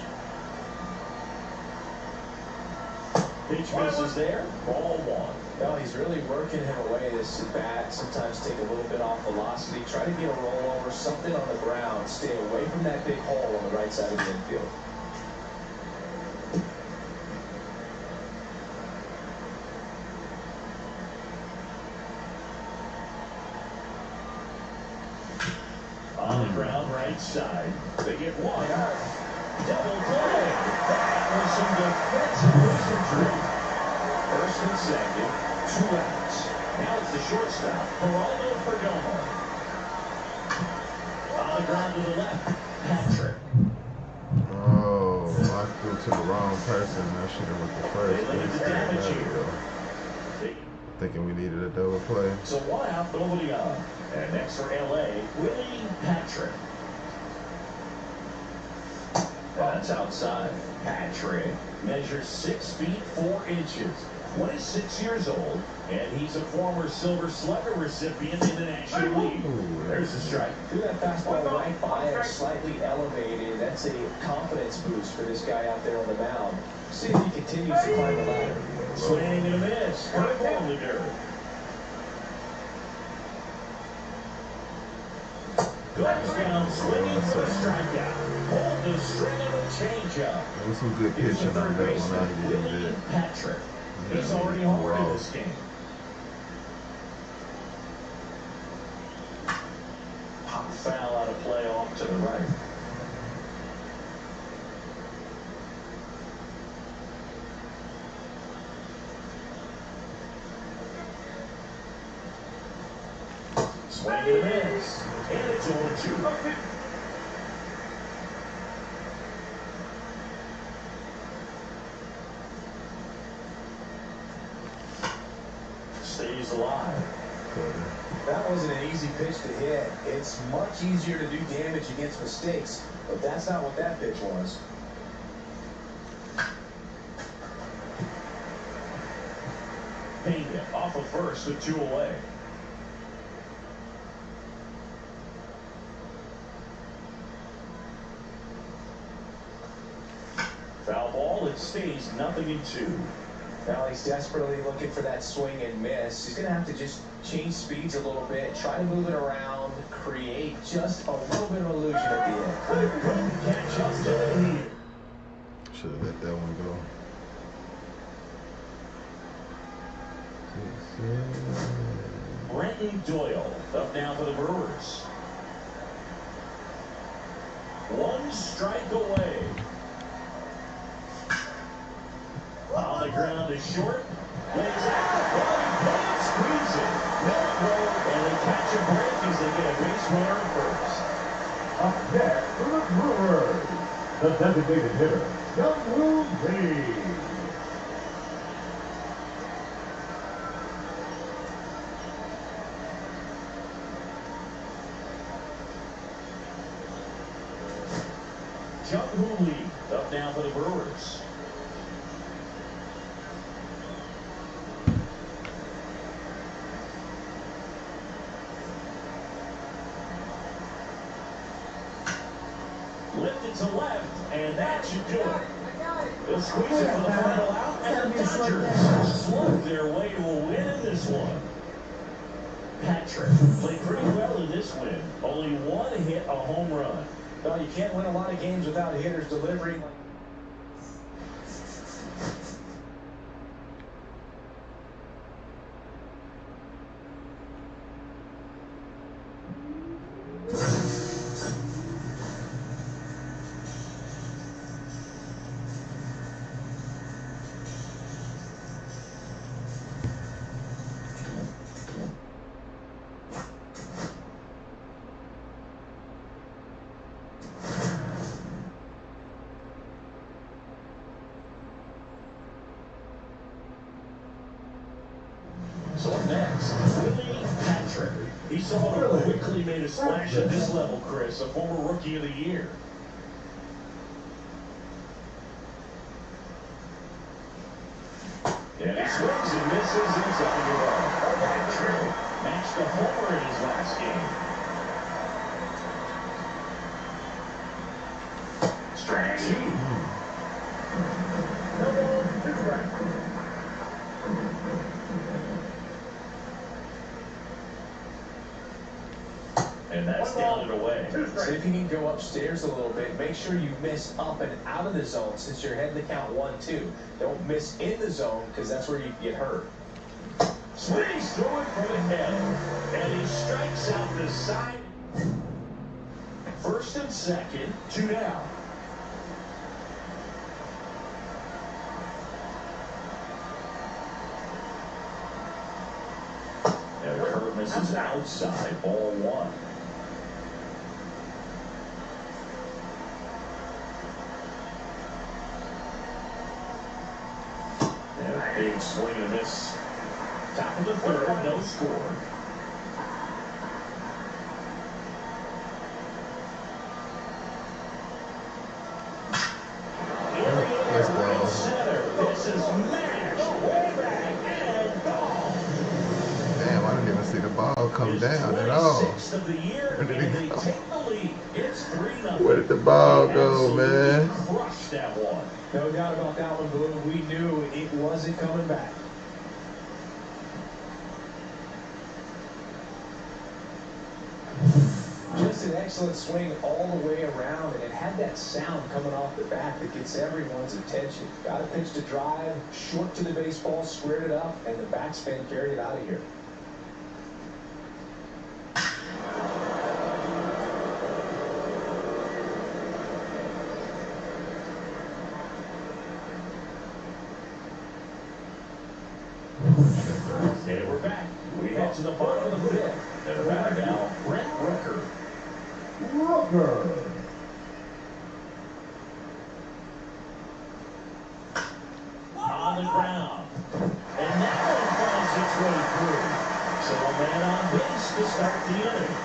Pitch misses there. Ball 1. Well, he's really working him away. This bat sometimes take a little bit off velocity. Try to get a rollover, something on the ground. Stay away from that big hole on the right side of the infield. On the ground, right side. They get 1 out. Double play. That was some defensive wizardry. First and second, 2 outs. Now it's the shortstop, Geraldo Perdomo. On the ground to the left, Patrick. Oh, I threw to the wrong person. I should have went to first. They limit the damage here. Thinking we needed a double play. So 1 out, nobody on. And next for LA, Willie Patrick. That's outside. Patrick measures 6 feet 4 inches. 26 years old, and he's a former Silver Slugger recipient in the National League. There's the strike. Threw that fastball right by him, slightly elevated. That's a confidence boost for this guy out there on the mound. See if he continues to climb the ladder. Swing and a miss. Curveball in the dirt. Goes down swinging for a strikeout. Hold the string of a changeup. There was some good pitching on that one. I did Willie that. Patrick. He's already homered in this game. Pop foul out of play off to the right. Swing and a miss. And it's 0-2. Stays alive. That wasn't an easy pitch to hit. It's much easier to do damage against mistakes, but that's not what that pitch was. Pena off of first with 2 away. Foul ball, it stays 0-2. Now he's desperately looking for that swing and miss. He's going to have to just change speeds a little bit, try to move it around, create just a little bit of illusion at the end. Couldn't catch up to the lead. Should have let that one go. Brenton Doyle up now for the Brewers. 1 strike away. On the ground is short. Lays out. Well, he can't squeeze it. No throw, and they catch a break as they get a base runner at first. Up next for the Brewers, the designated hitter, Young Lee. Jung-Hoo Lee up now for the Brewers. Lifted to left, and that should do it. They'll squeeze it for the final out, and the Dodgers slug their way to a win in this one. Patrick played pretty well in this win. Only 1 hit, a home run. Well, you can't win a lot of games without hitters delivering. He's someone who quickly made a splash at this level, Chris, a former Rookie of the Year. And he swings and misses inside your ball. Patrick matched the homer in his last game. Strike two. And that's down and away. So if you can go upstairs a little bit, make sure you miss up and out of the zone since you're heading to count 1-2. Don't miss in the zone because that's where you can get hurt. Swings through it for the head. And he strikes out the side. First and second, 2 down. And the curve misses outside, ball 1. And a big swing and a miss. Top of the third, no score. Let's go. Center. This is mashed way back and gone. Damn, I didn't even see the ball come down at all. Of the year, Where did it and go? they take the lead. It's 3-0. Where did the ball go, man? Crushed that one. No doubt about that one, Blue. We knew it wasn't coming back. Just an excellent swing all the way around, and it had that sound coming off the bat that gets everyone's attention. Got a pitch to drive, short to the baseball, squared it up, and the backspin carried it out of here. And we're back. We head to the bottom of the fifth. And the batter now, Brett Rooker. On the ground. And that one finds its way through. So a man on base to start the inning.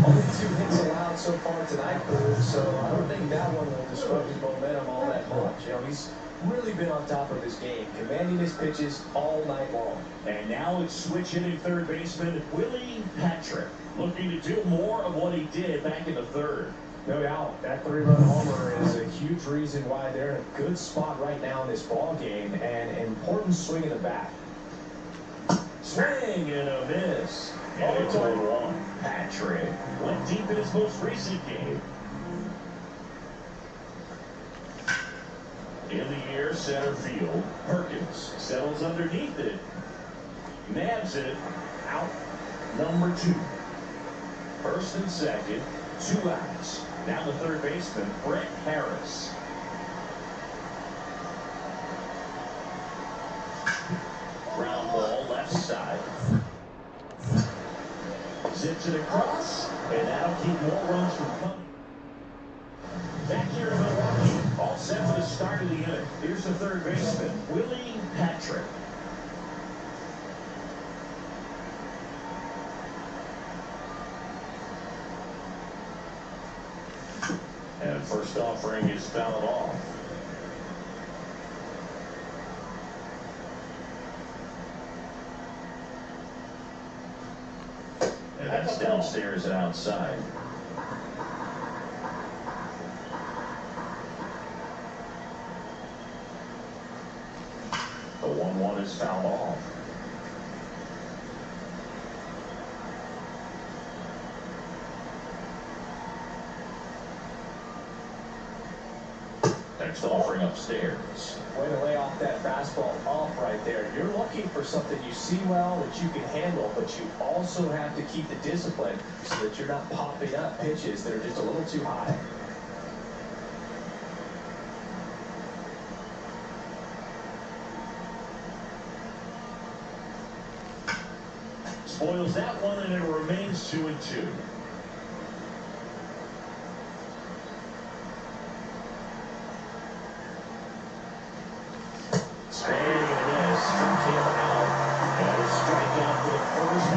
Only 2 hits allowed so far tonight, Blue, so I don't think that one will disrupt his momentum all that much. You know, he's really been on top of his game, commanding his pitches all night long. And now it's switch hitting third baseman Willie Patrick, looking to do more of what he did back in the third. No doubt, that 3-run homer is a huge reason why they're in a good spot right now in this ball game, and an important swing in the bat. Swing and a miss. And it's 0-1. Patrick went deep in his most recent game. In the air, center field, Perkins settles underneath it, nabs it, out, number 2. First and second, 2 outs. Now the third baseman, Brett Harris. Ground ball, left side. Zips it across, and that'll keep more runs from coming. Back here in Milwaukee, all set for the start of the inning. Here's the third baseman, Willie Patrick. And first offering is fouled off. And that's downstairs and outside. The 1-1 is fouled off. Next offering upstairs. Way to lay off that fastball off right there. You're looking for something you see well that you can handle, but you also have to keep the discipline so that you're not popping up pitches that are just a little too high. Spoils that one, and it remains 2-2. Swing and a miss from Kim out. And a strikeout for the first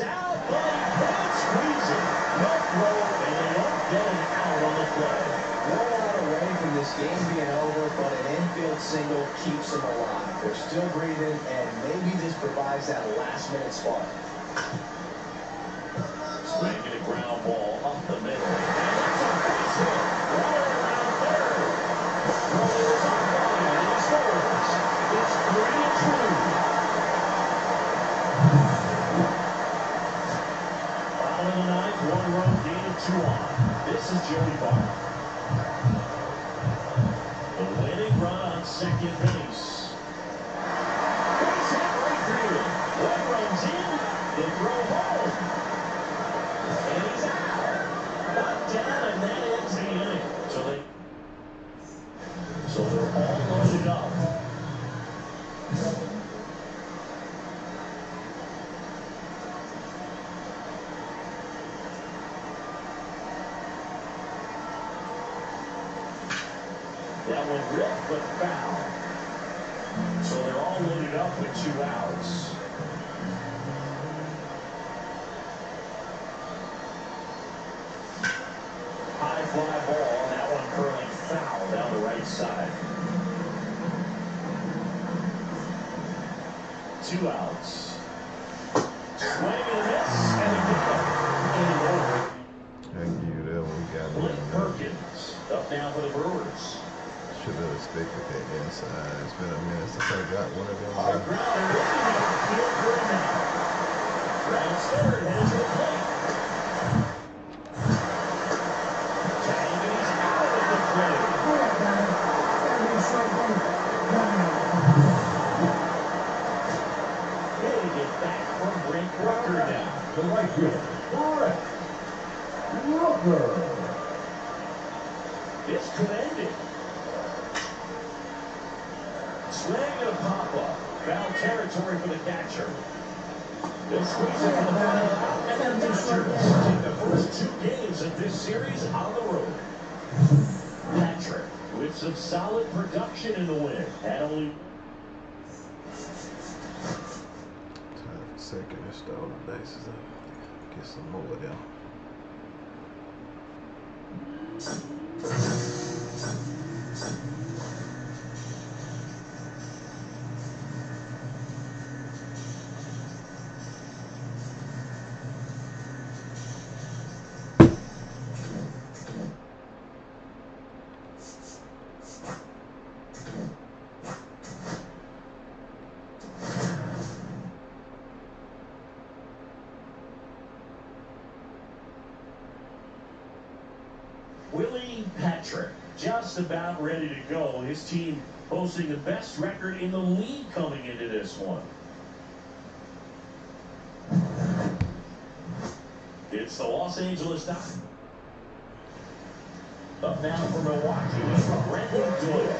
out, but he can't squeeze it. No throw, and they don't get an out on the play. One out away from this game being over, but an infield single keeps them alive. They're still breathing, and maybe this provides that last-minute spark. Swinging a ground ball up the middle. And that's a base hit. Runner around third. Throw is on line, and he scores. It's 3-2. Bottom of the ninth, one run gain of 2 on. This is Joey Bart. The winning run on second base. Base hit right field. One runs in, the throw home. And he's out. Knocked down, and that ends the inning. So they're all loaded up. That one ripped, but foul. So they're all loaded up with 2 outs. High fly ball, and that one curling foul down the right side. 2 outs. Swing and a miss, and a pickup. Game over. Thank you. That one got Blake me. Perkins up now for the Brewers. Should have expected that inside. It's been a minute since I got one of them. Our grounder looking at the field for a now. Rounds third, headed to the plate. Tag, and he's out of the plate. Hitting it back from Brent Rucker now. The right fielder, Brent Rucker. This could end it. Swing and a pop-up. Foul territory for the catcher. They'll squeeze it for the final out, and the Dodgers take the first 2 games of this series on the road. Patrick with some solid production in the win. Had only... Time for second and stall the bases up. Get some more of them. Willie Patrick, just about ready to go. His team posting the best record in the league coming into this one. It's the Los Angeles Dodgers. Up now for Milwaukee is Brendan Doyle.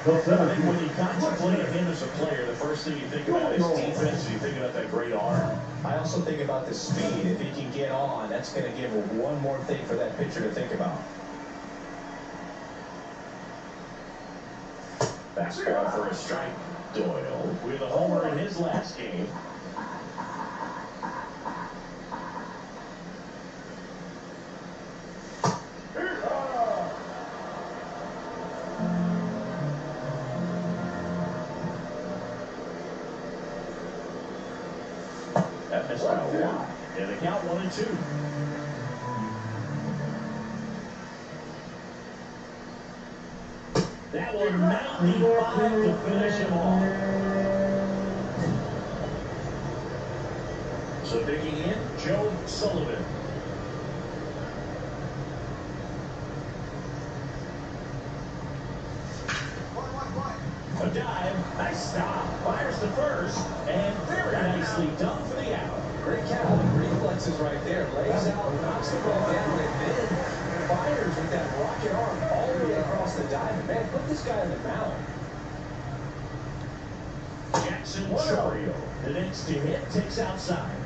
I think when you contemplate him as a player, the first thing you think about is defense, and you think about that great arm. I also think about the speed. If he can get on, that's going to give one more thing for that pitcher to think about. Fastball for a strike. Doyle with a homer in his last game. That missed by a lot. And the count 1-2. That one 95 to finish him off. So digging in, Joe Sullivan. A dive, nice stop, fires to first, and very nicely done for the out. Great count, reflexes right there. Lays out, knocks the ball down, and then fires with that rocket arm all the way across the diamond. Man, put this guy in the mound. Jackson Chorio, the next to hit, takes outside.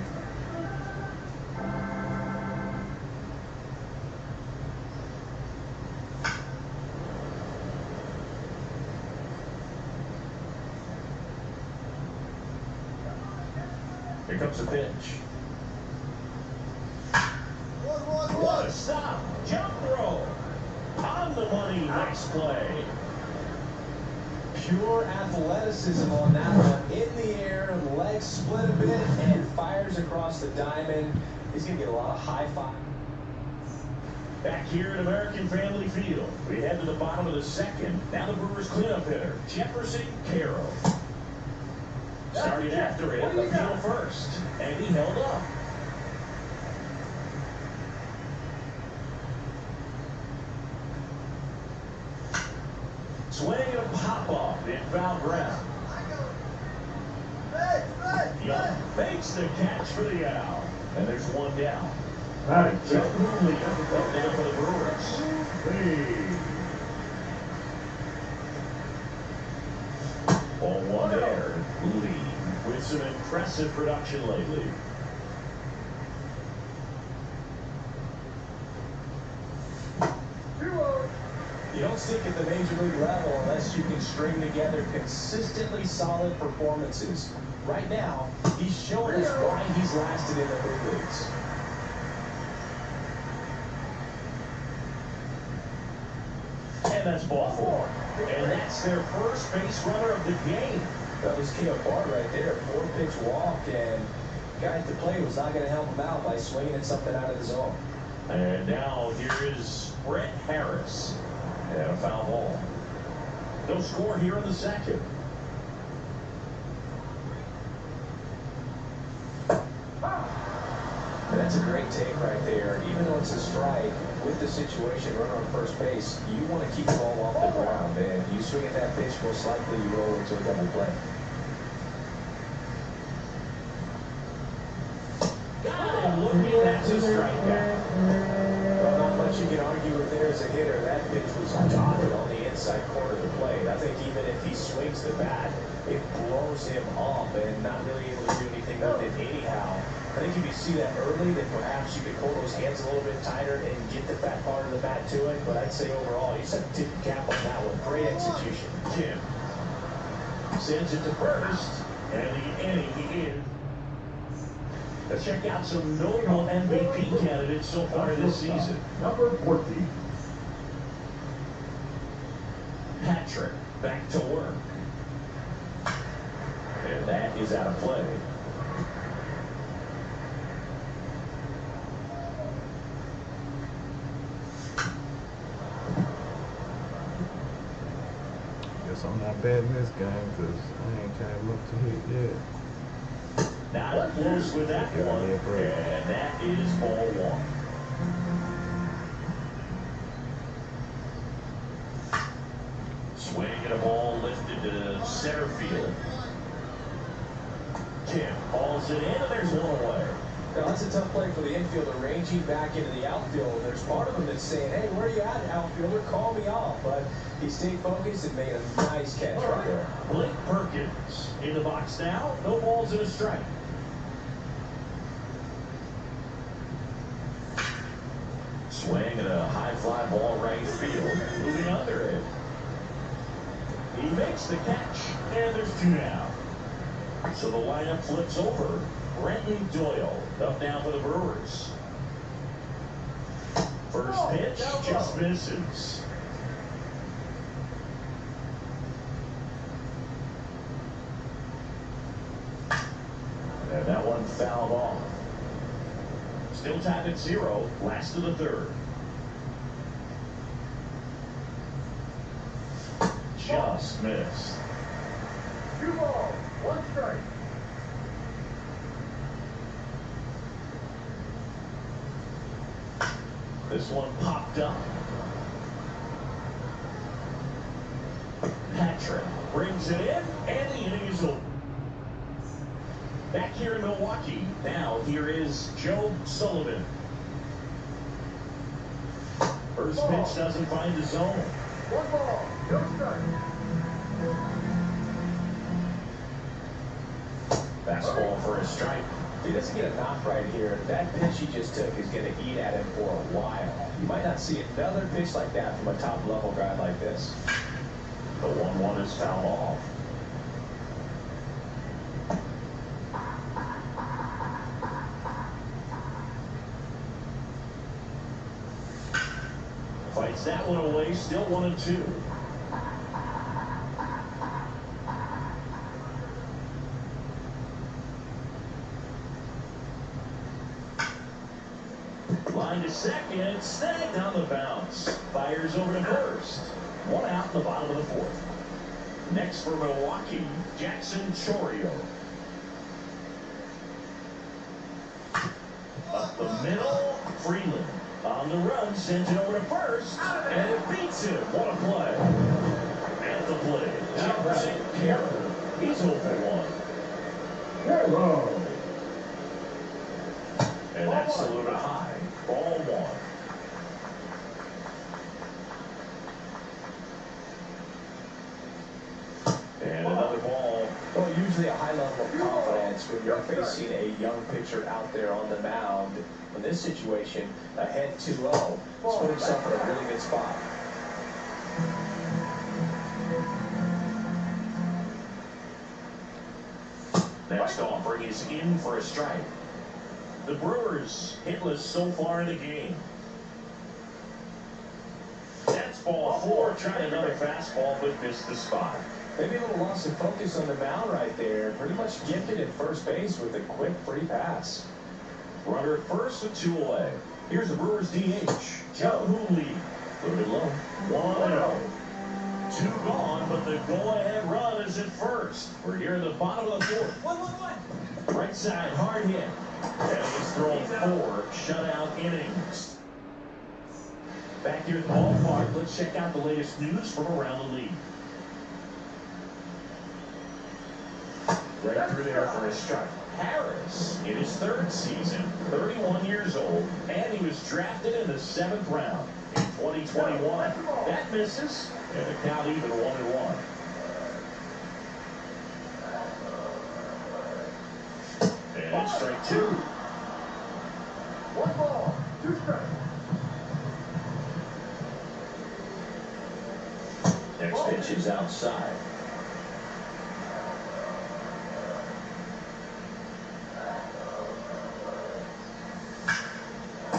Here comes a pitch. stop. Jump throw. On the money. Nice play. Pure athleticism on that one. In the air, legs split a bit, and fires across the diamond. He's going to get a lot of high five. Back here at American Family Field, we head to the bottom of the second. Now the Brewers cleanup hitter, Jefferson Carroll. Started after it at the field first, and he held up. Swing and a pop-off in foul ground. Young makes the catch for the out, and there's one down. Joe Hooley up down for the Brewers. Ball one there. Hooley with some impressive production lately. You don't stick at the major league level unless you can string together consistently solid performances. Right now, he's showing us why he's lasted in the big leagues. And that's ball four. And that's their first base runner of the game. That was K.O. Bart right there. 4-pitch walk, and guy at the plate was not going to help him out by swinging at something out of the zone. And now here is Brett Harris. And a foul ball. No score here in the second. And that's a great take right there. Even though it's a strike, with the situation, runner on first base, you want to keep the ball off the ground. And you swing at that pitch, most likely you roll into a double play. Look at that's a strikeout. Well, not much you can argue with there as a hitter. That pitch was dotted on the inside corner of the plate. I think even if he swings the bat, it blows him off and not really able to do anything with it anyhow. I think if you see that early, then perhaps you could hold those hands a little bit tighter and get the fat part of the bat to it. But I'd say overall, you set the tip cap on that one. Great execution. Kim sends it to first, and the inning begins. Let's check out some notable MVP candidates so far this season. Number 14. Patrick back to work. And that is out of play. Guess I'm not bad in this game because I ain't came up to hit yet. Not close with that one, and that is ball one. Swing and a ball lifted to center field. Kim hauls it in, and there's one away. Now, that's a tough play for the infielder, ranging back into the outfield. There's part of him that's saying, hey, where are you at, outfielder? Call me off. But he stayed focused and made a nice catch right there. Blake Perkins in the box now. No balls and a strike. Swing and a high fly ball right field. Moving under it. He makes the catch, and there's two down. So the lineup flips over. Brenton Doyle up now for the Brewers. First pitch just misses. And that one fouled off. Still tied at 0. Last of the third. Just missed. 2 balls, 1 strike. This one popped up. Patrick brings it in, and the inning is over. Back here in Milwaukee, now here is Joe Sullivan. First pitch doesn't find the zone. 1 ball, 2 strikes. Fastball for a strike. If he doesn't get a knock right here, that pitch he just took is going to eat at him for a while. You might not see another pitch like that from a top-level guy like this. The 1-1 is fouled off. Fights that one away, still 1-2. Line to second, snagged on the bounce. Fires over to first. One out in the bottom of the fourth. Next for Milwaukee, Jackson Chourio. Up the middle, Freeland. On the run, sends it over to first, and it beats him. What a play. At the plate, Jackson Carroll. He's 0 for 1. Carroll. And that's saluted high. Ball 1. And another ball. Well, usually a high level of confidence when you're facing a young pitcher out there on the mound. In this situation, ahead 2-0, he's put himself in a really good spot. Next offering is in for a strike. The Brewers hitless so far in the game. That's ball 4, trying another fastball, but missed the spot. Maybe a little loss of focus on the mound right there. Pretty much gifted at first base with a quick free pass. Runner at first with 2 away. Here's the Brewers DH, Jung-Hoo Lee. Loaded low, 1-0. 2 gone, but the go-ahead run is at first. We're here in the bottom of the fourth. 1-1-1. Right side, hard hit. And he's thrown 4 shutout innings. Back here at the ballpark, let's check out the latest news from around the league. Right through there for a strike. Harris, in his 3rd season, 31 years old, and he was drafted in the 7th round in 2021. That misses, and the count even 1-1. And it's strike 2. 1 ball, 2 strikes. Next pitch is outside.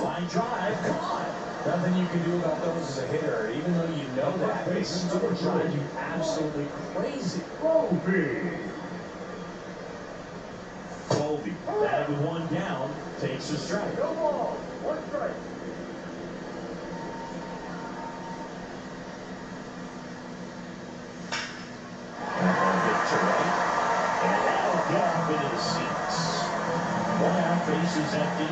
Line drive, caught. Nothing you can do about those as a hitter, even though you know that. They still drive you absolutely crazy. Colby, batted with 1 down, takes a strike. No ball, 1 strike. Hit to right, and that'll get up into the seats. 1 out, base is empty.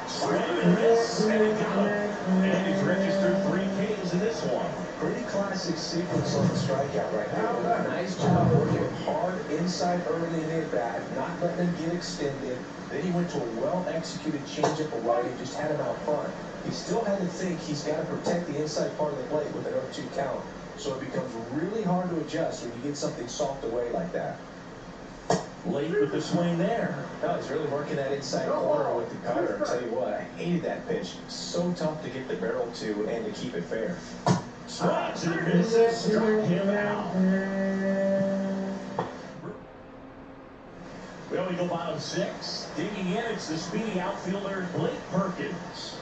Swing and miss, and it got him. And he's registered 3 Ks in this one. Pretty classic sequence on the strikeout right there. Nice job working hard inside early in the at-bat, not letting them get extended. Then he went to a well-executed changeup away and just had him out front. He still had to think he's got to protect the inside part of the plate with an 0-2 count. So it becomes really hard to adjust when you get something soft away like that. Late with the swing there. No, he's really working that inside corner with the cutter. I'll tell you what, I hated that pitch. So tough to get the barrel to and to keep it fair. Swings and misses, struck him out. Well, we go bottom 6. Digging in, it's the speedy outfielder, Blake Perkins.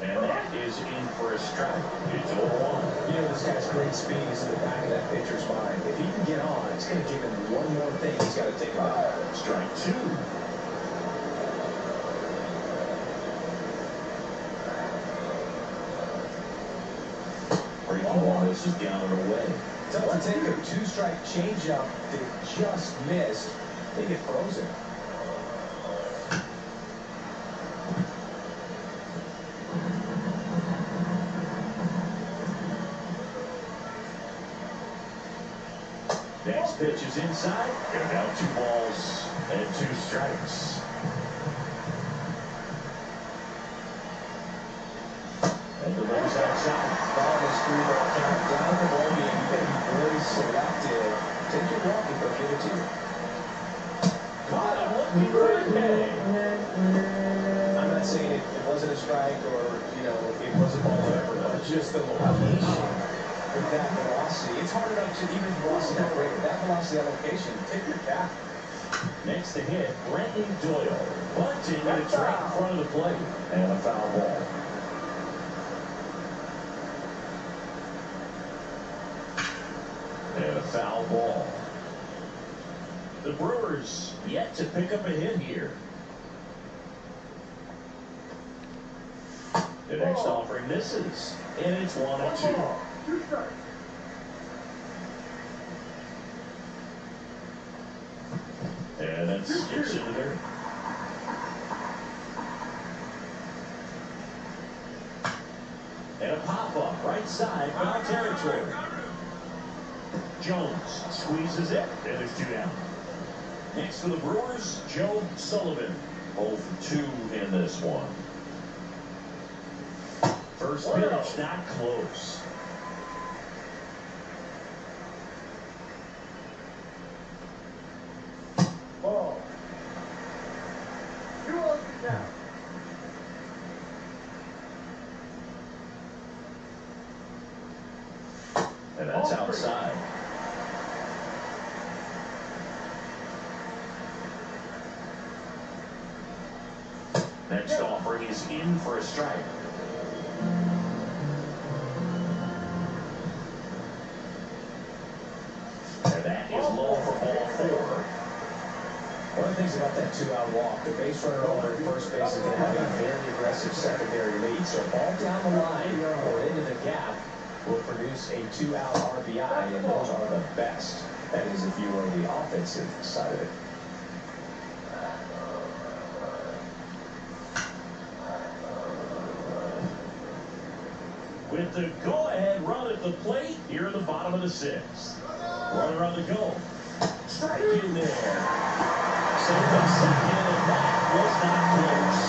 And that is in for a strike. It's 0-1. You know, this guy's great speed is in the back of that pitcher's mind. If he can get on, it's going to give him one more thing he's got to think about. Strike 2. Breaking ball, this is down and away. Tough to take a 2-strike changeup that just missed. They get frozen. Next pitch is inside. They're down 2 balls and 2 strikes. And the runners outside. Ball is 3-ball count down the ball game. You got to be very selective. Take your walk and they'll give it to you. Caught him looking for a K. I'm not saying it wasn't a strike or, you know, it was a ball ever, but just the location with that velocity. It's hard enough to even velocity that great. That velocity, that location, take your cap. Next to hit, Brenton Doyle. Bunting, and it's right in front of the plate. And a foul ball. And a foul ball. The Brewers yet to pick up a hit here. The next offering misses, and it's 1-2. And that skips into there. And a pop-up right side, foul territory. Jones squeezes it, and there's 2 down. Next for the Brewers, Joe Sullivan. 0 for 2 in this one. First pitch, not close. Ball. 2-0 now. And that's outside. Next offering is in for a strike. And that is low for ball 4. One of the things about that 2-out walk, the base runner over at first base is going to have a very aggressive secondary lead. So ball down the line or into the gap will produce a 2-out RBI, and those are the best. That is if you are the offensive side of it. With the go-ahead run at the plate here in the bottom of the 6th. Runner on the go. Strike in there. Saved by second, and that was not close.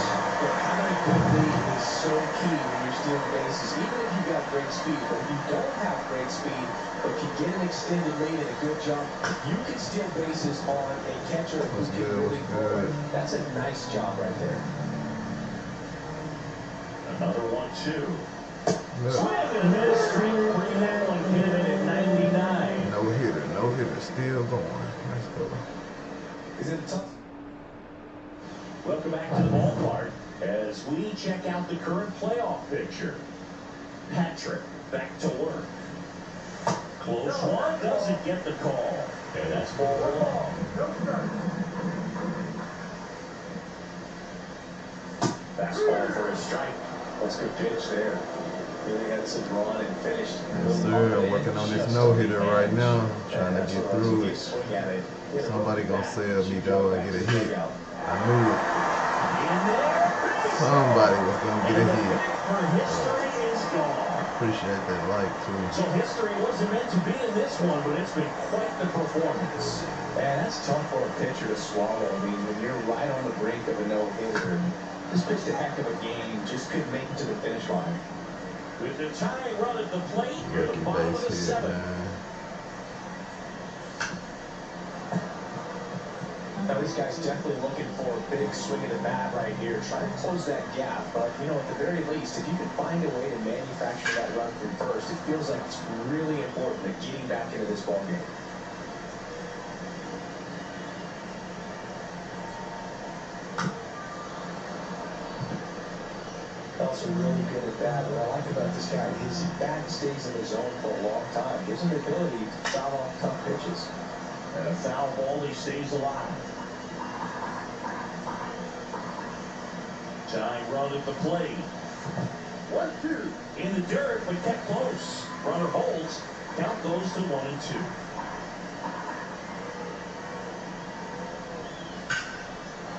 But having a good lead is so key when you're stealing bases, even if you've got great speed. But if you don't have great speed, but can get an extended lead and a good jump, you can steal bases on a catcher who can really forward. That's a nice job right there. Another 1-2. Look. Swing and miss. Street rehab on hit at 99. No hitter, still going. Let's go. Is it tough? Welcome back to the ballpark as we check out the current playoff picture. Patrick back to work. Close one, doesn't get the call. And that's ball 1. Fastball for a strike. That's a good pitch there. Really had some run and finished. Yes, sir. I'm working on this no-hitter right now. Trying to get through it. Somebody gonna sell me though and get a hit. I knew it. Somebody was gonna get a hit. Appreciate that like too. So history wasn't meant to be in this one, but it's been quite the performance. Man, that's tough for a pitcher to swallow. I mean, when you're right on the brink of a no-hitter, just pitched a heck of a game, just couldn't make it to the finish line. With the tying run at the plate, you're the bottom of the 7th. Now, this guy's definitely looking for a big swing of the bat right here, trying to close that gap. But, you know, at the very least, if you can find a way to manufacture that run from first, it feels like it's really important to getting back into this ballgame. Also really good at that. What I like about this guy, his bat stays in the zone for a long time. Gives him the ability to foul off tough pitches. And a foul ball, he stays alive. Tying run at the plate. 1-2. In the dirt, but kept close. Runner holds. Count goes to 1-2.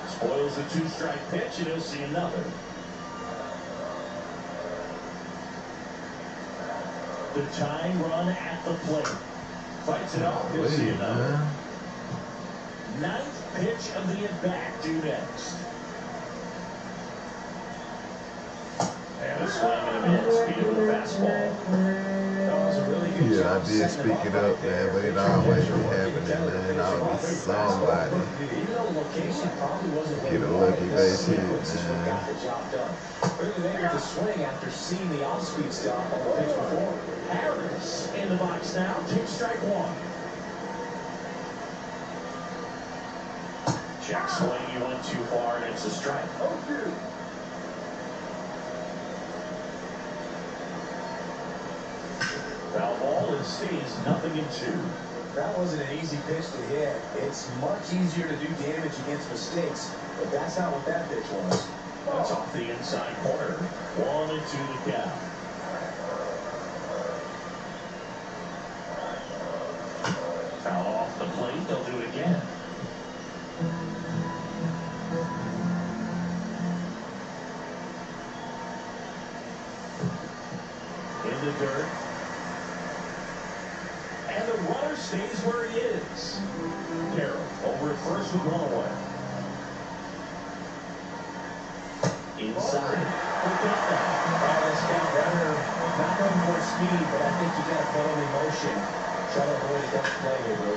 Spoils the 2-strike pitch, and he'll see another. The tying run at the plate. Fights it off. He'll see another. 9th pitch of the at-bat due next. And a swing and a miss. Speed of the fastball. That was a really good Yeah, job I did speak it up, man, but it always be happening, man. Always somebody get a lucky base hit, man. Really able to swing after seeing the off-speed stop on the pitch before. Harris in the box now. Takes strike 1. Check swing, he went too far, and it's a strike. Foul ball, and stays 0-2. That wasn't an easy pitch to hit. It's much easier to do damage against mistakes, but that's not what that pitch was. That's off the inside corner. 1-2 the count. Foul off the plate. They'll do it again. In the dirt. And the runner stays where he is. Carroll over at first with 1 away. Inside. This guy runner not going for speed, but I think you got to put him in motion. Try to avoid a double play here, bro.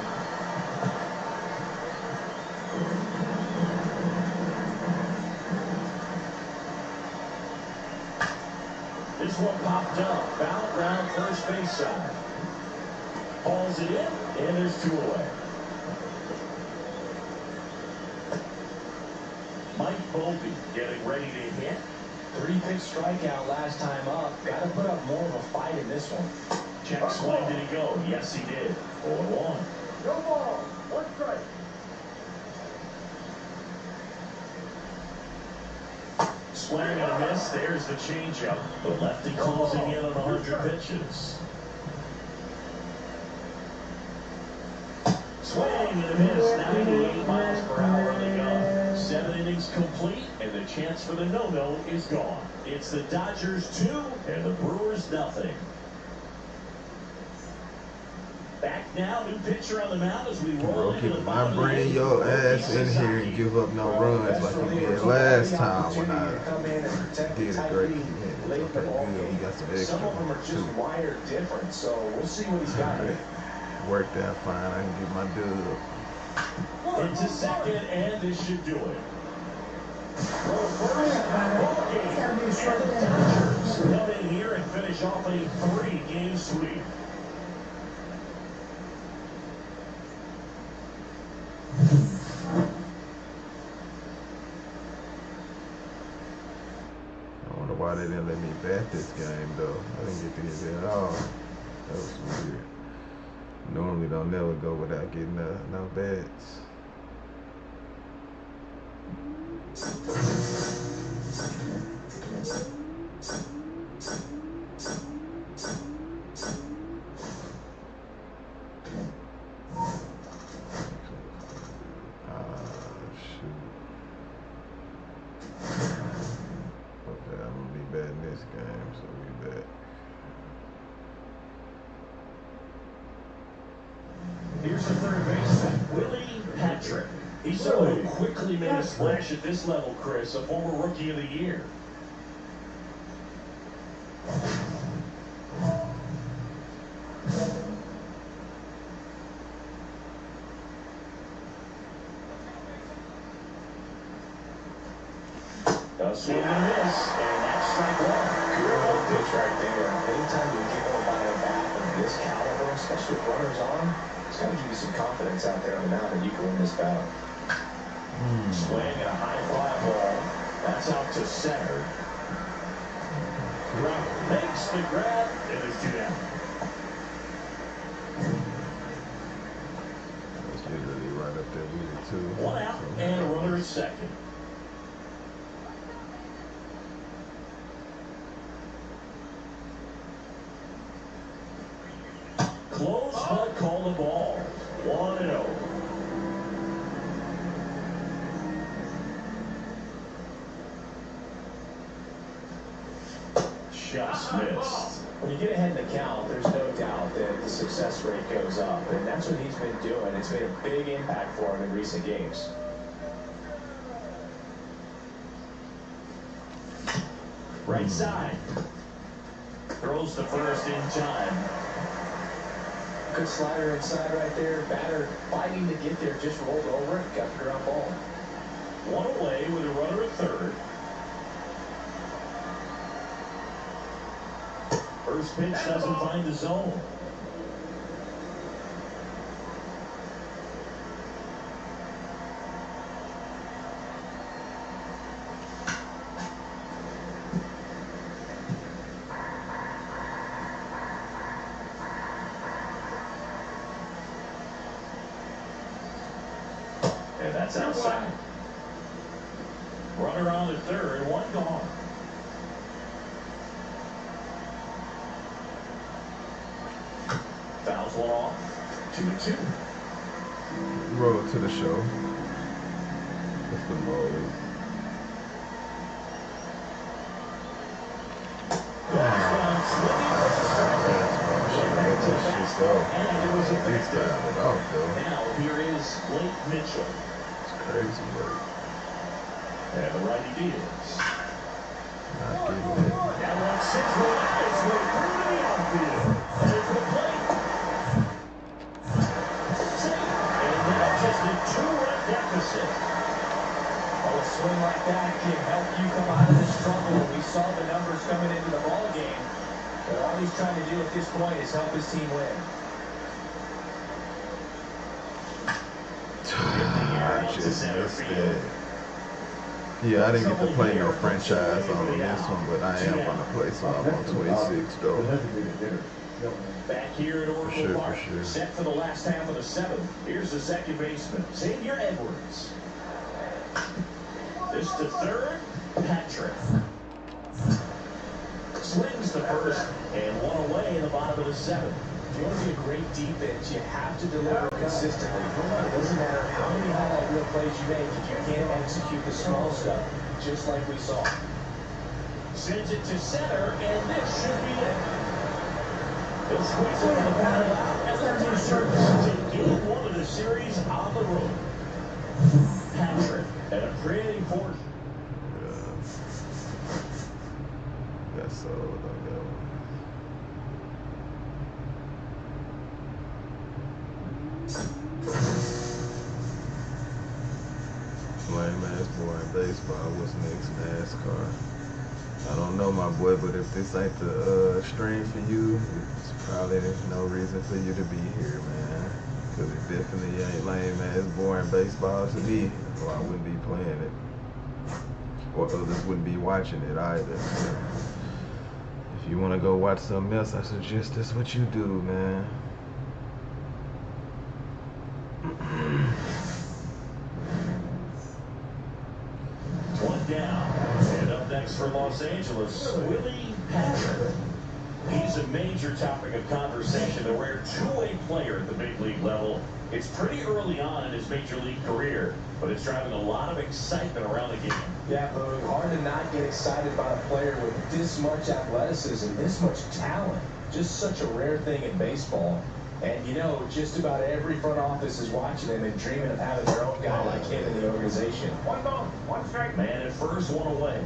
This one popped up. Foul round first base side. Hauls it in, and there's 2 away. Mike Bovee getting ready to hit. 3-pitch strikeout last time up. Got to put up more of a fight in this one. Check swing, did he go? Yes, he did. 0-1. No ball. 1 strike. Swing and a miss. There's the changeup. The lefty closing in on 100 pitches. Swing and a miss. 98 miles per hour on the gun. 7 innings complete, and the chance for the no-no is gone. It's the Dodgers 2 and the Brewers 0. Back now, new pitcher on the mound as we roll into the bottom. Not bring your ass in here and give up no runs like you did last time when I did a great hit. It's okay, good. He got some extra. Some of them are just wired different, so we'll see what he's got here. Worked out fine. I can get my dub. Into second, and this should do it. Well, first ball game, and the Dodgers come in here and finish off a 3-game sweep. I wonder why they didn't let me bat this game, though. I didn't get to hit it at all. That was weird. Normally don't never go without getting no bats. Here's the third baseman, Willie Patrick. He so quickly made a splash at this level, Chris, a former Rookie of the Year. A swing and a miss, and that's strike 1. Good pitch right there. Anytime you give up by a bat of this caliber, especially with runners on, it's got to give you some confidence out there on the mound that you can win this battle. Swing and a high fly ball. That's out to center. Rock makes the grab, and there's 2 down. That's literally right up there with it, too. 1 out, and a runner at second. Close, but call the ball. 1-0. Just missed. When you get ahead in the count, there's no doubt that the success rate goes up, and that's what he's been doing. It's made a big impact for him in recent games. Right side. Throws the first in time. Good slider inside right there. Batter fighting to get there, just rolled over it, got the ground ball. 1 away with a runner at third. First pitch doesn't find the zone. And that's outside. Runner on the third, one gone. Fouls one off. 2-2. Roll to the show. That's the mode. Now here is Blake Mitchell. It's crazy work. And the righty deals. Not getting it. That one sends the last way through to the outfield. Headed for the plate. And now just a 2-run deficit. Well, a swing like that can help you come out of this trouble. We saw the numbers coming into the ball game. But all he's trying to do at this point is help his team win. I just missed it. Yeah, I didn't get to play no franchise on this one, but I am going to play some on 26 though. Back here at Oracle Park, for sure. set for the last half of the seventh. Here's the second baseman, Xavier Edwards. This to third, Patrick. Swings the first, and one away in the bottom of the seventh. If you want to be a great defense, you have to deliver consistently. It doesn't matter how many highlight reel plays you make if you can't execute the small stuff, just like we saw. Sends it to center, and this should be it. They'll squeeze it in the battle out as their new service to game one of the series on the road. Patrick at a pretty portion. Got sold on that one. Lame ass boring baseball. What's next? NASCAR. I don't know, my boy, but if this ain't the stream for you, it's probably no reason for you to be here, man. Because it definitely ain't lame ass boring baseball to me, or I wouldn't be playing it. Or others wouldn't be watching it either. So if you want to go watch something else, I suggest that's what you do, man. One down. And up next for Los Angeles, Willie Patrick. He's a major topic of conversation. The rare two-way player at the big league level. It's pretty early on in his major league career, but it's driving a lot of excitement around the game. Yeah, but hard to not get excited about a player with this much athleticism, this much talent. Just such a rare thing in baseball. And you know, just about every front office is watching him and dreaming of having their own guy like him in the organization. One ball, one strike. Man at first, one away.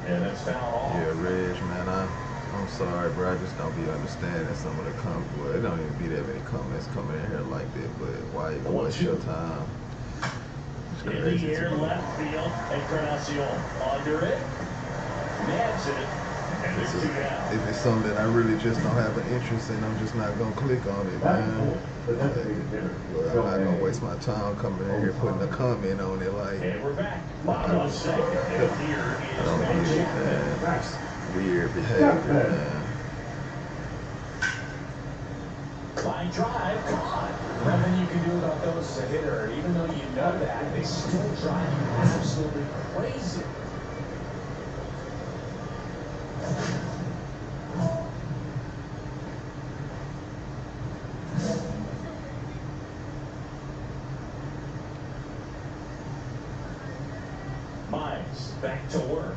And that's foul off. Yeah, Reg, man, I'm sorry, bro. I just don't be understanding some of the comments. Well, it don't even be that many comments coming in here like that, but why even waste your time? It's In the crazy air, to me. left field, Encarnacion under it, nabs it, and there's two down. If it's something that I really just don't have an interest in, I'm just not gonna click on it, man. Well, I'm not gonna waste my time coming in here putting a comment on it like. And we're back. Bottom of second. And here I is don't get it, Matt man. It's weird behavior, man. Line drive, caught. Nothing you can do about those as a hitter. Even though you know that, they still drive you absolutely crazy. Mize back to work.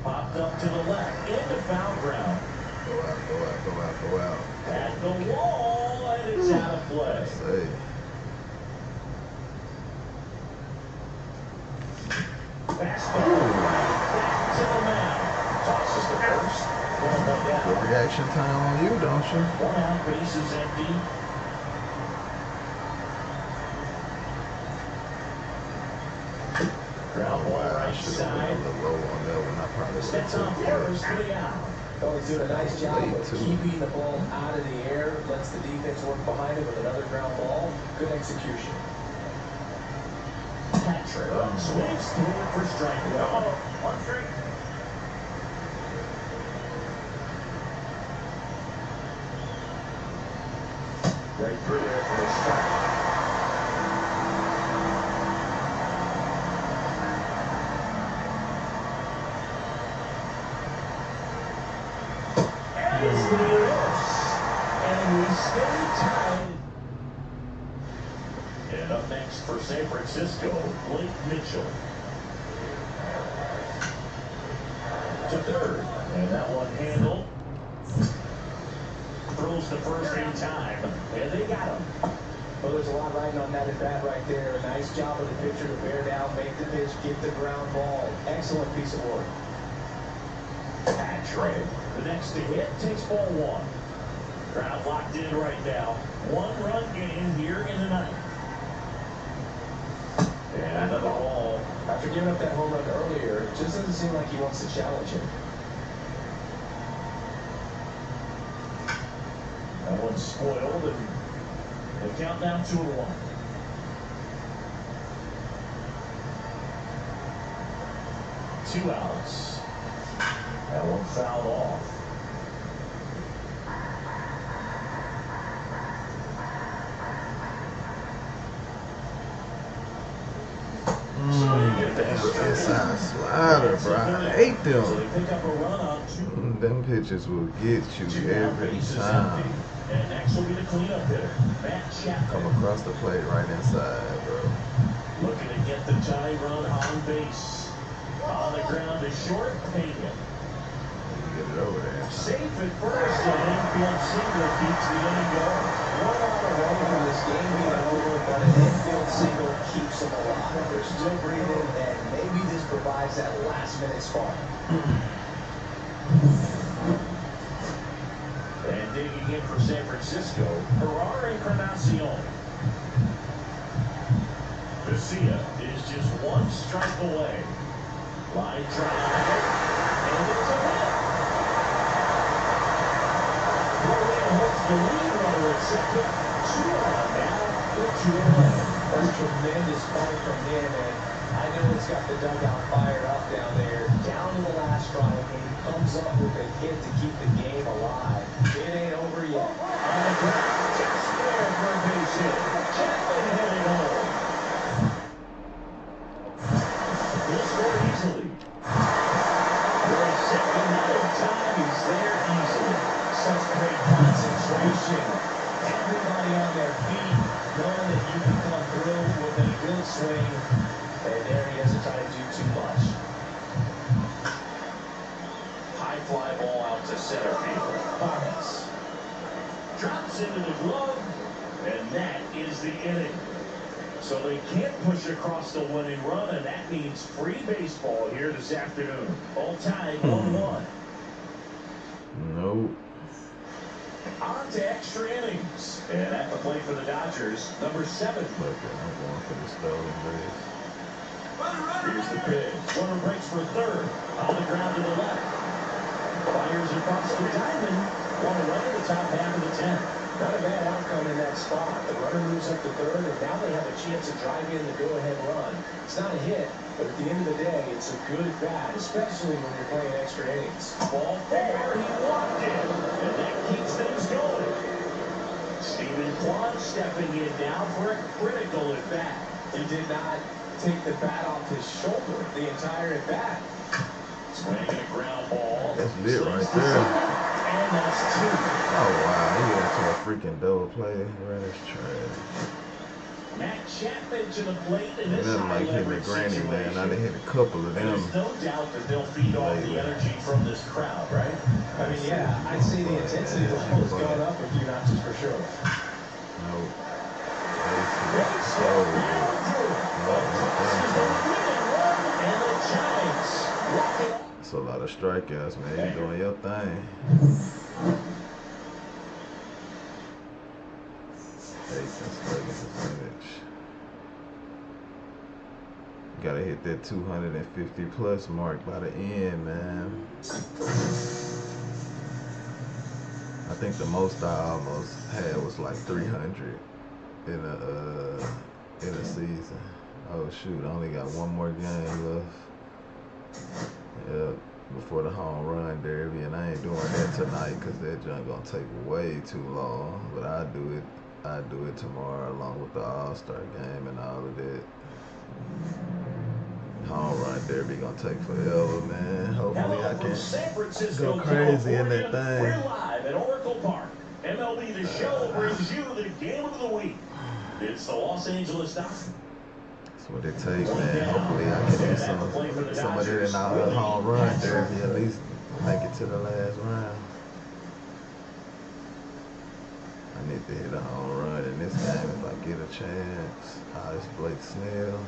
Popped up to the left, into foul ground. Go out, go out, go out, go out. At the wall, and it's out of play. Say. Fastball. Back to the mound. Tosses the first. One down. Good reaction time on you, don't you? One out, base is empty. Ground ball I right should have went a side. little low on that one. I probably would Steps have on took first it. for the out. He's doing a nice job Late, of too. keeping the ball out of the air, lets the defense work behind it with another ground ball. Good execution. Patrick swings through it for strike one. One strike. Right through there for a strike. And we stay tied. And up next for San Francisco, Blake Mitchell. To third. And that one handled. Throws the first in time. And they got him. Well, there's a lot riding on that at bat right there. Nice job of the pitcher to bear down, make the pitch, get the ground ball. Excellent piece of work. Patrick. The next to hit takes ball one. Crowd locked in right now. 1-run game here in the ninth. And another ball. After giving up that home run earlier, it just doesn't seem like he wants to challenge him. That one's spoiled, and the count down 2-1. Two outs. That one fouled off. Inside slider, bro. I hate them. Them pitches will get you every time. And next will be the cleanup hitter, Matt Chapman. Come across the plate right inside, bro. Looking to get the tying run on base. On the ground to short, Pena. Get it over there. Safe at first, an infield single keeps the inning going. 1 out away from this game being over, but an infield single keeps them alive. They're still breathing, and maybe this provides that last-minute spark. And digging in for San Francisco, Herrera Encarnacion. Garcia is just 1 strike away. Line drive, and it's a hit. The lead runner at second, 2 on now, with 2 away. That's a tremendous fight from him, and I know it's got the dugout fired up down there. Down to the last strike, and he comes up with a hit to keep the game alive. It ain't over yet. On the ground, just there for a base hit. Chapman headed home. He'll score easily. For a second time, he's there easily. Such great concentration. Everybody on their feet, knowing that you can come through with a good swing. And there he hasn't tried to do too much. High fly ball out to center field. Barnes drops into the glove, and that is the inning. So they can't push across the winning run, and that means free baseball here this afternoon. All tied 1-1. Nope. On to extra innings. And at the plate for the Dodgers, number 7. Look, I'm going for the stolen base. Here's the pitch. Runner breaks for third. On the ground to the left. Fires across the diamond. One away in the top half of the 10th. Not a bad outcome in that spot. The runner moves up to third, and now they have a chance to drive in the go-ahead run. It's not a hit, but at the end of the day, it's a good at-bat, especially when you're playing extra innings. Ball 4, he walked it, and that keeps things going. Steven Kwan stepping in now for a critical at-bat. He did not take the bat off his shoulder the entire at-bat. Swinging a ground ball. That's lit right there. And that's 2. Oh, wow. He got to a freaking double play. Ran his trash. Matt Chapman to the plate in this Nothing like hitting the granny, man. I done hit a couple of them. There's no doubt that they'll feed off the energy from this crowd, right? I mean, yeah, I'd say the intensity level has gone up a few notches for sure. No. That's a lot of strikeouts, man. You doing your thing. Gotta hit that 250 plus mark by the end, man. I think the most I almost had was like 300 in a season. Oh shoot, I only got one more game left. Yep, before the home run derby, and I ain't doing that tonight because that junk gonna take way too long. But I do it I do it tomorrow along with the All-Star game and all of that. Home run derby gonna take forever, man. Hopefully I can go crazy in that thing. We're live at Oracle Park. MLB The Show brings you the game of the week. It's the Los Angeles Dodgers. That's what it takes, man. Hopefully I can do some of that in our home run derby. At least make it to the last round. I need to hit a home run in this game if I get a chance. It's Blake Snell.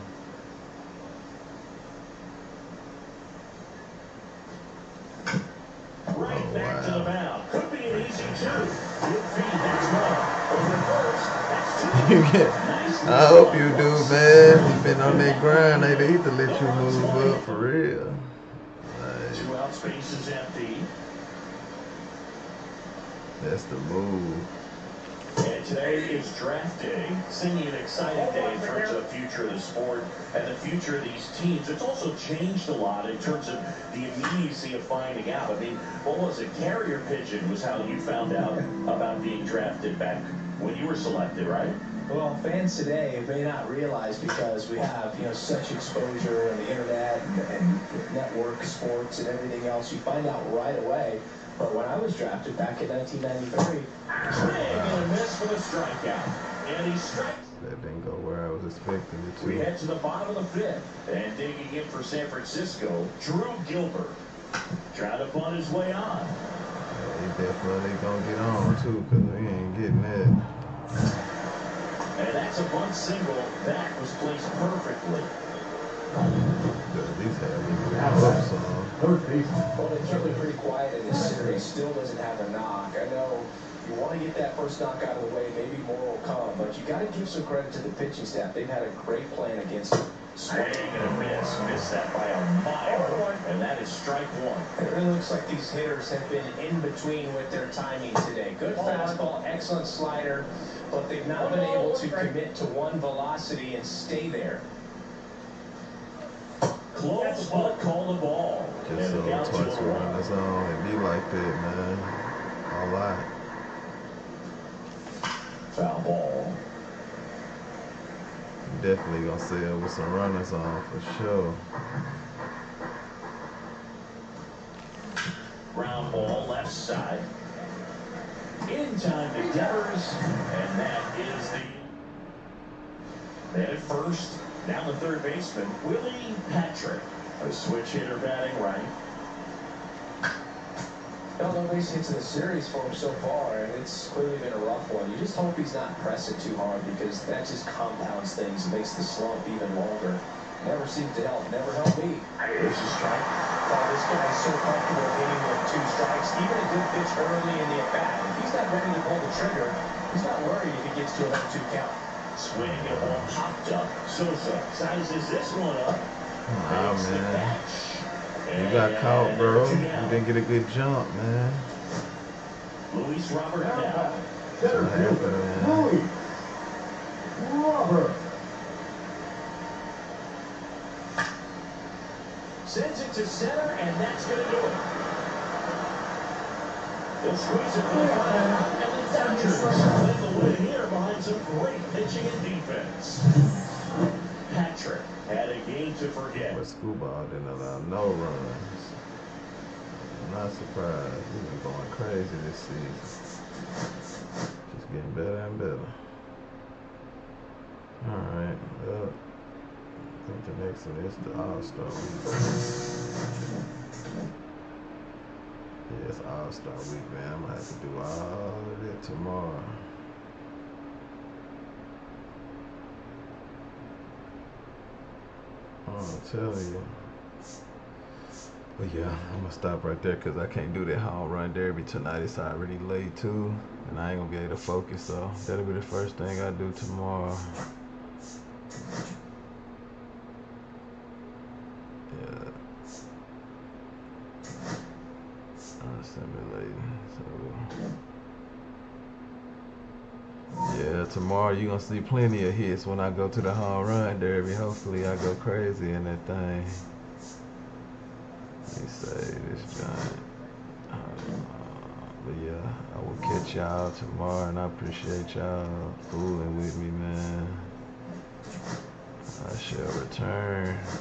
Right back to the mound. Could be an easy two. Good feed. That's one. Over first. That's two. I hope you do, man. You've been on that grind. They need to let you move up for real. Like, 2 out, space is empty. That's the move. And today is draft day. Seemingly an exciting day in terms of the future of the sport and the future of these teams. It's also changed a lot in terms of the immediacy of finding out. I mean, what was it? Carrier pigeon was how you found out about being drafted back when you were selected, right? Well, fans today may not realize because we have, such exposure on the internet and network sports and everything else. You find out right away. But when I was drafted back in 1993, swing and a miss for the strikeout. And he strikes. That didn't go where I was expecting it to. We head to the bottom of the 5th. And digging in for San Francisco, Drew Gilbert. Trying to bunt his way on. Yeah, he definitely gonna get on too, because we ain't getting that. And that's a bunt single. That was placed perfectly. At least have him well, they kept it pretty quiet in this series. Still doesn't have a knock. I know you want to get that first knock out of the way. Maybe more will come, but you got to give some credit to the pitching staff. They've had a great plan against him. Swing and a miss. Missed that by a mile. And that is strike one. It really looks like these hitters have been in between with their timing today. Good fastball, excellent slider, but they've not been able to commit to one velocity and stay there. Close, but call the ball. Just so twice we run this on and be like that, man. All right. Foul ball. Definitely gonna sail with some runners on for sure. Ground ball left side. In time to Devers, and that is the. Then at first, down the third baseman, Willie Patrick, a switch hitter batting right. No base hits in the series for him so far, and it's clearly been a rough one. You just hope he's not pressing too hard because that just compounds things and makes the slump even longer. Never seems to help. Never helped me. There's a strike. Oh, this guy's so comfortable hitting with 2 strikes. Even a good pitch early in the at-bat. If he's not ready to pull the trigger, he's not worried if he gets to a 1-2 count. Swing and a ball popped up. Sosa sizes this one up. Nah, man. You got caught, bro. You didn't get a good jump, man. Luis Robert now. What happened, man? Luis Robert. Sends it to center, and that's going to do it. They'll squeeze it for the final, and the Dodgers win the win here behind some great pitching and defense. Patrick had a game to forget. But Scooball didn't allow no runs. I'm not surprised. He's been going crazy this season. Just getting better and better. Alright, well, I think the next one is the All-Star Week. Yeah, it's All-Star Week, man. I'm gonna have to do all of it tomorrow. I'm telling you. But yeah, I'm gonna stop right there because I can't do that home run derby tonight. It's already late too, and I ain't gonna be able to focus. So that'll be the first thing I do tomorrow. Yeah, I'm simulating. So yeah, tomorrow you're gonna see plenty of hits when I go to the home run derby. Hopefully I go crazy in that thing. Let me say this giant. But yeah. I will catch y'all tomorrow, and I appreciate y'all fooling with me, man. I shall return.